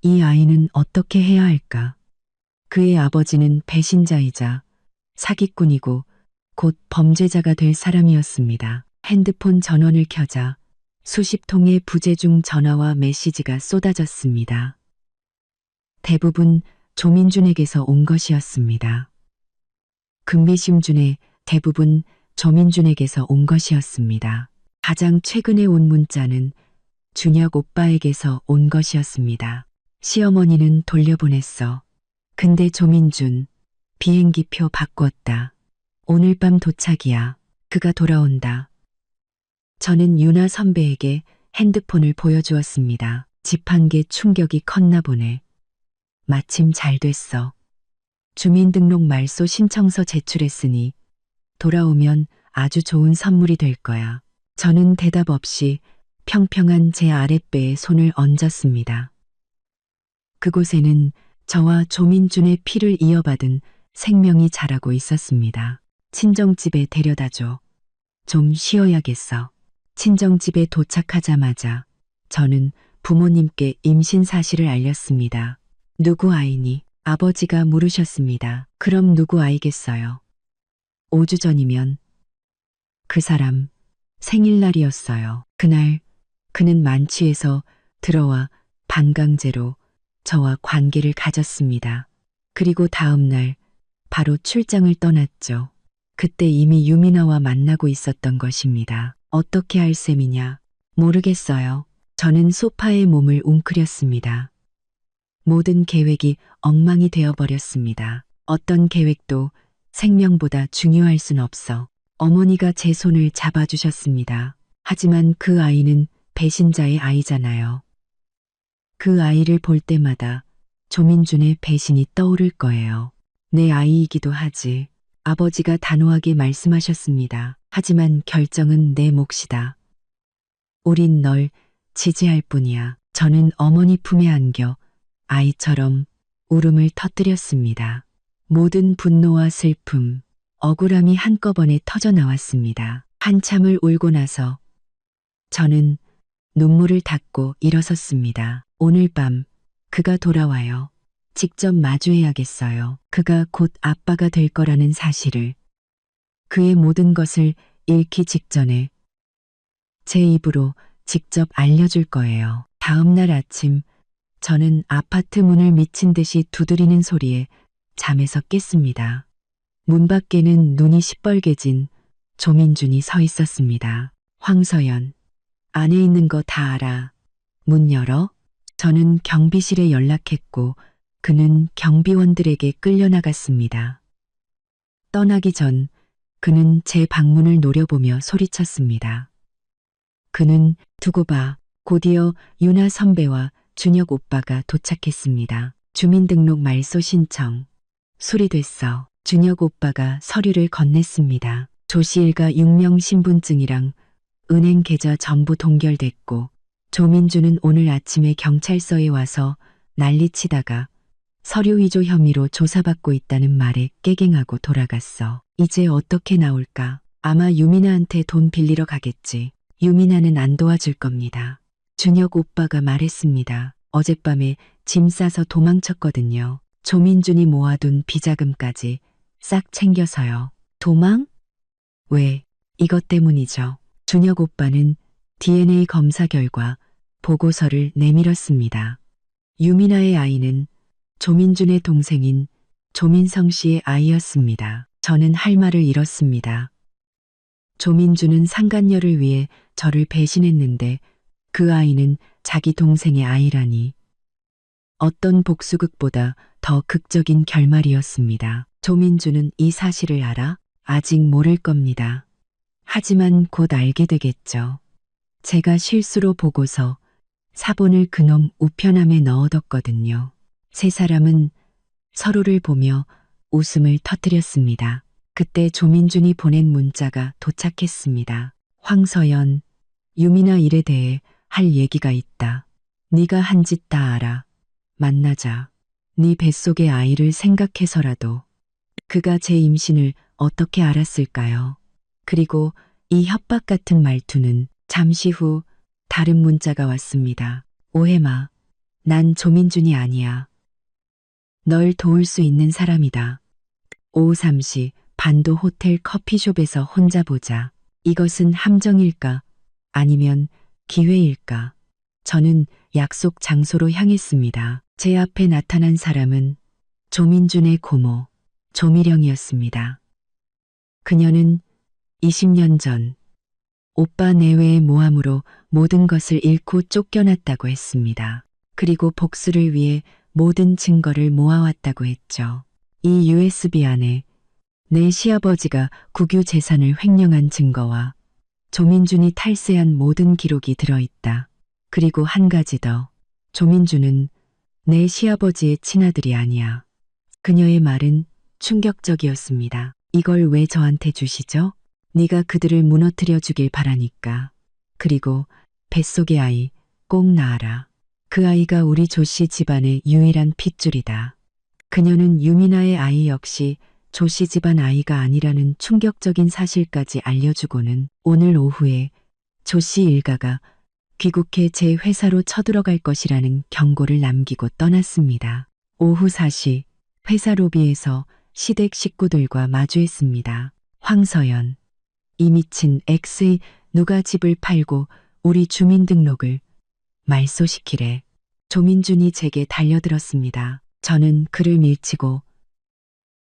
S1: 이 아이는 어떻게 해야 할까? 그의 아버지는 배신자이자 사기꾼이고 곧 범죄자가 될 사람이었습니다. 핸드폰 전원을 켜자 수십 통의 부재중 전화와 메시지가 쏟아졌습니다. 대부분 조민준에게서 온 것이었습니다. 금미심 중에 대부분 조민준에게서 온 것이었습니다. 가장 최근에 온 문자는 준혁 오빠에게서 온 것이었습니다. 시어머니는 돌려보냈어. 근데 조민준, 비행기표 바꿨다. 오늘 밤 도착이야. 그가 돌아온다. 저는 유나 선배에게 핸드폰을 보여주었습니다. 집 한 개 충격이 컸나 보네. 마침 잘 됐어. 주민등록 말소 신청서 제출했으니 돌아오면 아주 좋은 선물이 될 거야. 저는 대답 없이 평평한 제 아랫배에 손을 얹었습니다. 그곳에는 저와 조민준의 피를 이어받은 생명이 자라고 있었습니다. 친정집에 데려다줘. 좀 쉬어야겠어. 친정집에 도착하자마자 저는 부모님께 임신 사실을 알렸습니다. 누구 아이니? 아버지가 물으셨습니다. 그럼 누구 아이겠어요? 5주 전이면 그 사람 생일날이었어요. 그날 그는 만취해서 들어와 반강제로 저와 관계를 가졌습니다. 그리고 다음 날 바로 출장을 떠났죠. 그때 이미 유미나와 만나고 있었던 것입니다. 어떻게 할 셈이냐? 모르겠어요. 저는 소파에 몸을 웅크렸습니다. 모든 계획이 엉망이 되어버렸습니다. 어떤 계획도 생명보다 중요할 순 없어. 어머니가 제 손을 잡아주셨습니다. 하지만 그 아이는 배신자의 아이잖아요. 그 아이를 볼 때마다 조민준의 배신이 떠오를 거예요. 내 아이이기도 하지. 아버지가 단호하게 말씀하셨습니다. 하지만 결정은 내 몫이다. 우린 널 지지할 뿐이야. 저는 어머니 품에 안겨 아이처럼 울음을 터뜨렸습니다. 모든 분노와 슬픔, 억울함이 한꺼번에 터져 나왔습니다. 한참을 울고 나서 저는 눈물을 닦고 일어섰습니다. 오늘 밤 그가 돌아와요. 직접 마주해야겠어요. 그가 곧 아빠가 될 거라는 사실을, 그의 모든 것을 잃기 직전에 제 입으로 직접 알려줄 거예요. 다음 날 아침 저는 아파트 문을 미친 듯이 두드리는 소리에 잠에서 깼습니다. 문 밖에는 눈이 시뻘개진 조민준이 서 있었습니다. 황서연, 안에 있는 거 다 알아. 문 열어. 저는 경비실에 연락했고 그는 경비원들에게 끌려나갔습니다. 떠나기 전 그는 제 방문을 노려보며 소리쳤습니다. 그는 두고 봐. 곧이어 유나 선배와 준혁 오빠가 도착했습니다. 주민등록 말소 신청. 수리됐어. 준혁 오빠가 서류를 건넸습니다. 조씨 일가 육명 신분증이랑 은행 계좌 전부 동결됐고 조민주는 오늘 아침에 경찰서에 와서 난리치다가 서류 위조 혐의로 조사받고 있다는 말에 깨갱하고 돌아갔어. 이제 어떻게 나올까? 아마 유민아한테 돈 빌리러 가겠지. 유민아는 안 도와줄 겁니다. 준혁 오빠가 말했습니다. 어젯밤에 짐 싸서 도망쳤거든요. 조민준이 모아둔 비자금까지 싹 챙겨서요. 도망? 왜? 이것 때문이죠. 준혁 오빠는 DNA 검사 결과 보고서를 내밀었습니다. 유민아의 아이는 조민준의 동생인 조민성 씨의 아이였습니다. 저는 할 말을 잃었습니다. 조민준은 상간녀를 위해 저를 배신했는데 그 아이는 자기 동생의 아이라니. 어떤 복수극보다 더 극적인 결말이었습니다. 조민준은 이 사실을 알아? 아직 모를 겁니다. 하지만 곧 알게 되겠죠. 제가 실수로 보고서 사본을 그놈 우편함에 넣어뒀거든요. 세 사람은 서로를 보며 웃음을 터뜨렸습니다. 그때 조민준이 보낸 문자가 도착했습니다. 황서연, 유민아 일에 대해 할 얘기가 있다. 네가 한 짓 다 알아. 만나자. 네 뱃속의 아이를 생각해서라도. 그가 제 임신을 어떻게 알았을까요? 그리고 이 협박 같은 말투는 잠시 후 다른 문자가 왔습니다. 오해 마. 난 조민준이 아니야. 널 도울 수 있는 사람이다. 오후 3시 반도 호텔 커피숍에서 혼자 보자. 이것은 함정일까? 아니면 기회일까? 저는 약속 장소로 향했습니다. 제 앞에 나타난 사람은 조민준의 고모, 조미령이었습니다. 그녀는 20년 전 오빠 내외의 모함으로 모든 것을 잃고 쫓겨났다고 했습니다. 그리고 복수를 위해 모든 증거를 모아왔다고 했죠. 이 USB 안에 내 시아버지가 국유 재산을 횡령한 증거와 조민준이 탈세한 모든 기록이 들어있다. 그리고 한 가지 더. 조민준은 내 시아버지의 친아들이 아니야. 그녀의 말은 충격적이었습니다. 이걸 왜 저한테 주시죠? 네가 그들을 무너뜨려 주길 바라니까. 그리고 뱃속의 아이 꼭 낳아라. 그 아이가 우리 조씨 집안의 유일한 핏줄이다. 그녀는 유민아의 아이 역시 조씨 집안 아이가 아니라는 충격적인 사실까지 알려주고는 오늘 오후에 조씨 일가가 귀국해 제 회사로 쳐들어갈 것이라는 경고를 남기고 떠났습니다. 오후 4시 회사 로비에서 시댁 식구들과 마주했습니다. 황서연. 이 미친 X의 누가 집을 팔고 우리 주민등록을 말소시키래. 조민준이 제게 달려들었습니다. 저는 그를 밀치고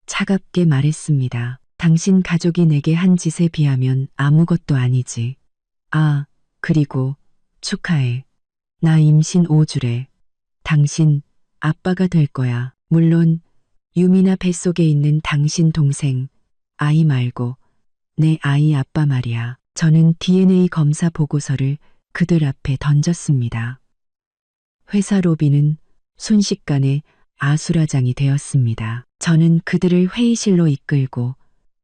S1: 차갑게 말했습니다. 당신 가족이 내게 한 짓에 비하면 아무것도 아니지. 아, 그리고 축하해. 나 임신 5주래. 당신 아빠가 될 거야. 물론 유미나 뱃속에 있는 당신 동생 아이 말고 내 아이 아빠 말이야. 저는 DNA 검사 보고서를 그들 앞에 던졌습니다. 회사 로비는 순식간에 아수라장이 되었습니다. 저는 그들을 회의실로 이끌고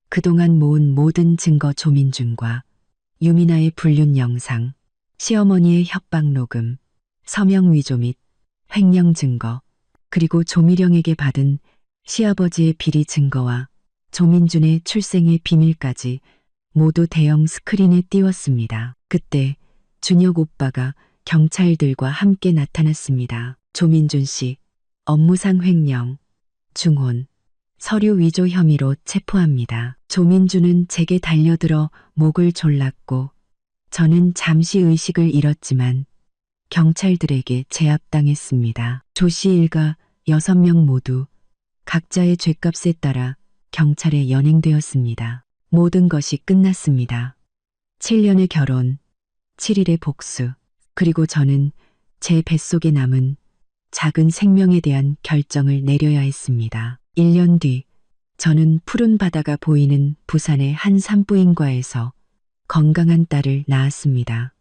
S1: 그동안 모은 모든 증거 조민준과 유미나의 불륜 영상, 시어머니의 협박 녹음, 서명 위조 및 횡령 증거, 그리고 조미령에게 받은 시아버지의 비리 증거와 조민준의 출생의 비밀까지 모두 대형 스크린에 띄웠습니다. 그때 준혁 오빠가 경찰들과 함께 나타났습니다. 조민준 씨, 업무상 횡령, 중혼, 서류 위조 혐의로 체포합니다. 조민준은 제게 달려들어 목을 졸랐고 저는 잠시 의식을 잃었지만 경찰들에게 제압당했습니다. 조씨 일가 6명 모두 각자의 죗값에 따라 경찰에 연행되었습니다. 모든 것이 끝났습니다. 7년의 결혼, 7일의 복수, 그리고 저는 제 뱃속에 남은 작은 생명에 대한 결정을 내려야 했습니다. 1년 뒤 저는 푸른 바다가 보이는 부산의 한 산부인과에서 건강한 딸을 낳았습니다.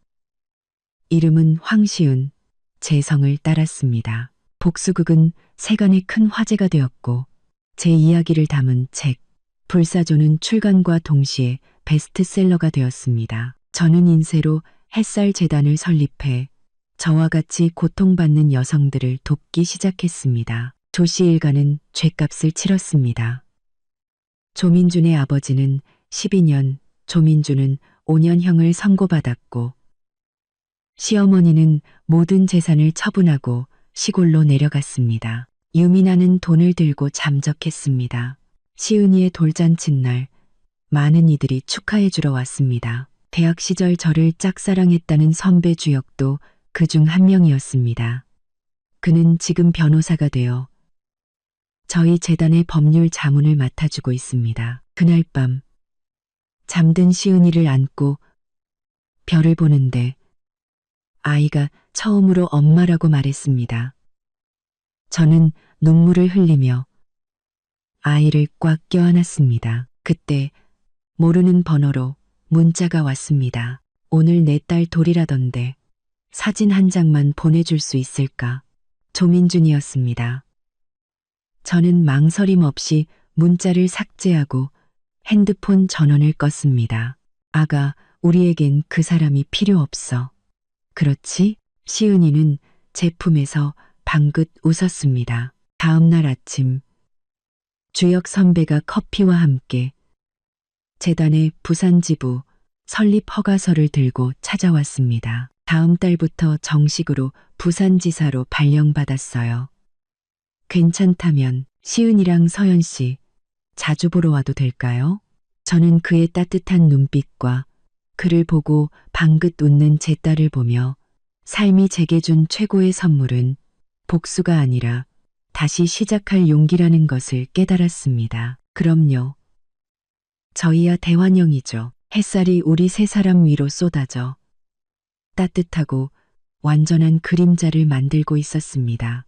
S1: 이름은 황시은, 제 성을 따랐습니다. 복수극은 세간의 큰 화제가 되었고 제 이야기를 담은 책 불사조는 출간과 동시에 베스트셀러가 되었습니다. 저는 인쇄로 햇살 재단을 설립해 저와 같이 고통받는 여성들을 돕기 시작했습니다. 조씨 일가는 죗값을 치렀습니다. 조민준의 아버지는 12년, 조민준은 5년형을 선고받았고 시어머니는 모든 재산을 처분하고 시골로 내려갔습니다. 유민아는 돈을 들고 잠적했습니다. 시은이의 돌잔칫날 많은 이들이 축하해 주러 왔습니다. 대학 시절 저를 짝사랑했다는 선배 주혁도 그중 한 명이었습니다. 그는 지금 변호사가 되어 저희 재단의 법률 자문을 맡아주고 있습니다. 그날 밤 잠든 시은이를 안고 별을 보는데 아이가 처음으로 엄마라고 말했습니다. 저는 눈물을 흘리며 아이를 꽉 껴안았습니다. 그때 모르는 번호로 문자가 왔습니다. 오늘 내 딸 돌이라던데 사진 한 장만 보내줄 수 있을까? 조민준이었습니다. 저는 망설임 없이 문자를 삭제하고 핸드폰 전원을 껐습니다. 아가, 우리에겐 그 사람이 필요 없어. 그렇지? 시은이는 제 품에서 방긋 웃었습니다. 다음 날 아침 주혁 선배가 커피와 함께 재단의 부산지부 설립 허가서를 들고 찾아왔습니다. 다음 달부터 정식으로 부산지사로 발령받았어요. 괜찮다면 시은이랑 서연 씨 자주 보러 와도 될까요? 저는 그의 따뜻한 눈빛과 그를 보고 방긋 웃는 제 딸을 보며 삶이 제게 준 최고의 선물은 복수가 아니라 다시 시작할 용기라는 것을 깨달았습니다. 그럼요. 저희야 대환영이죠. 햇살이 우리 세 사람 위로 쏟아져 따뜻하고 완전한 그림자를 만들고 있었습니다.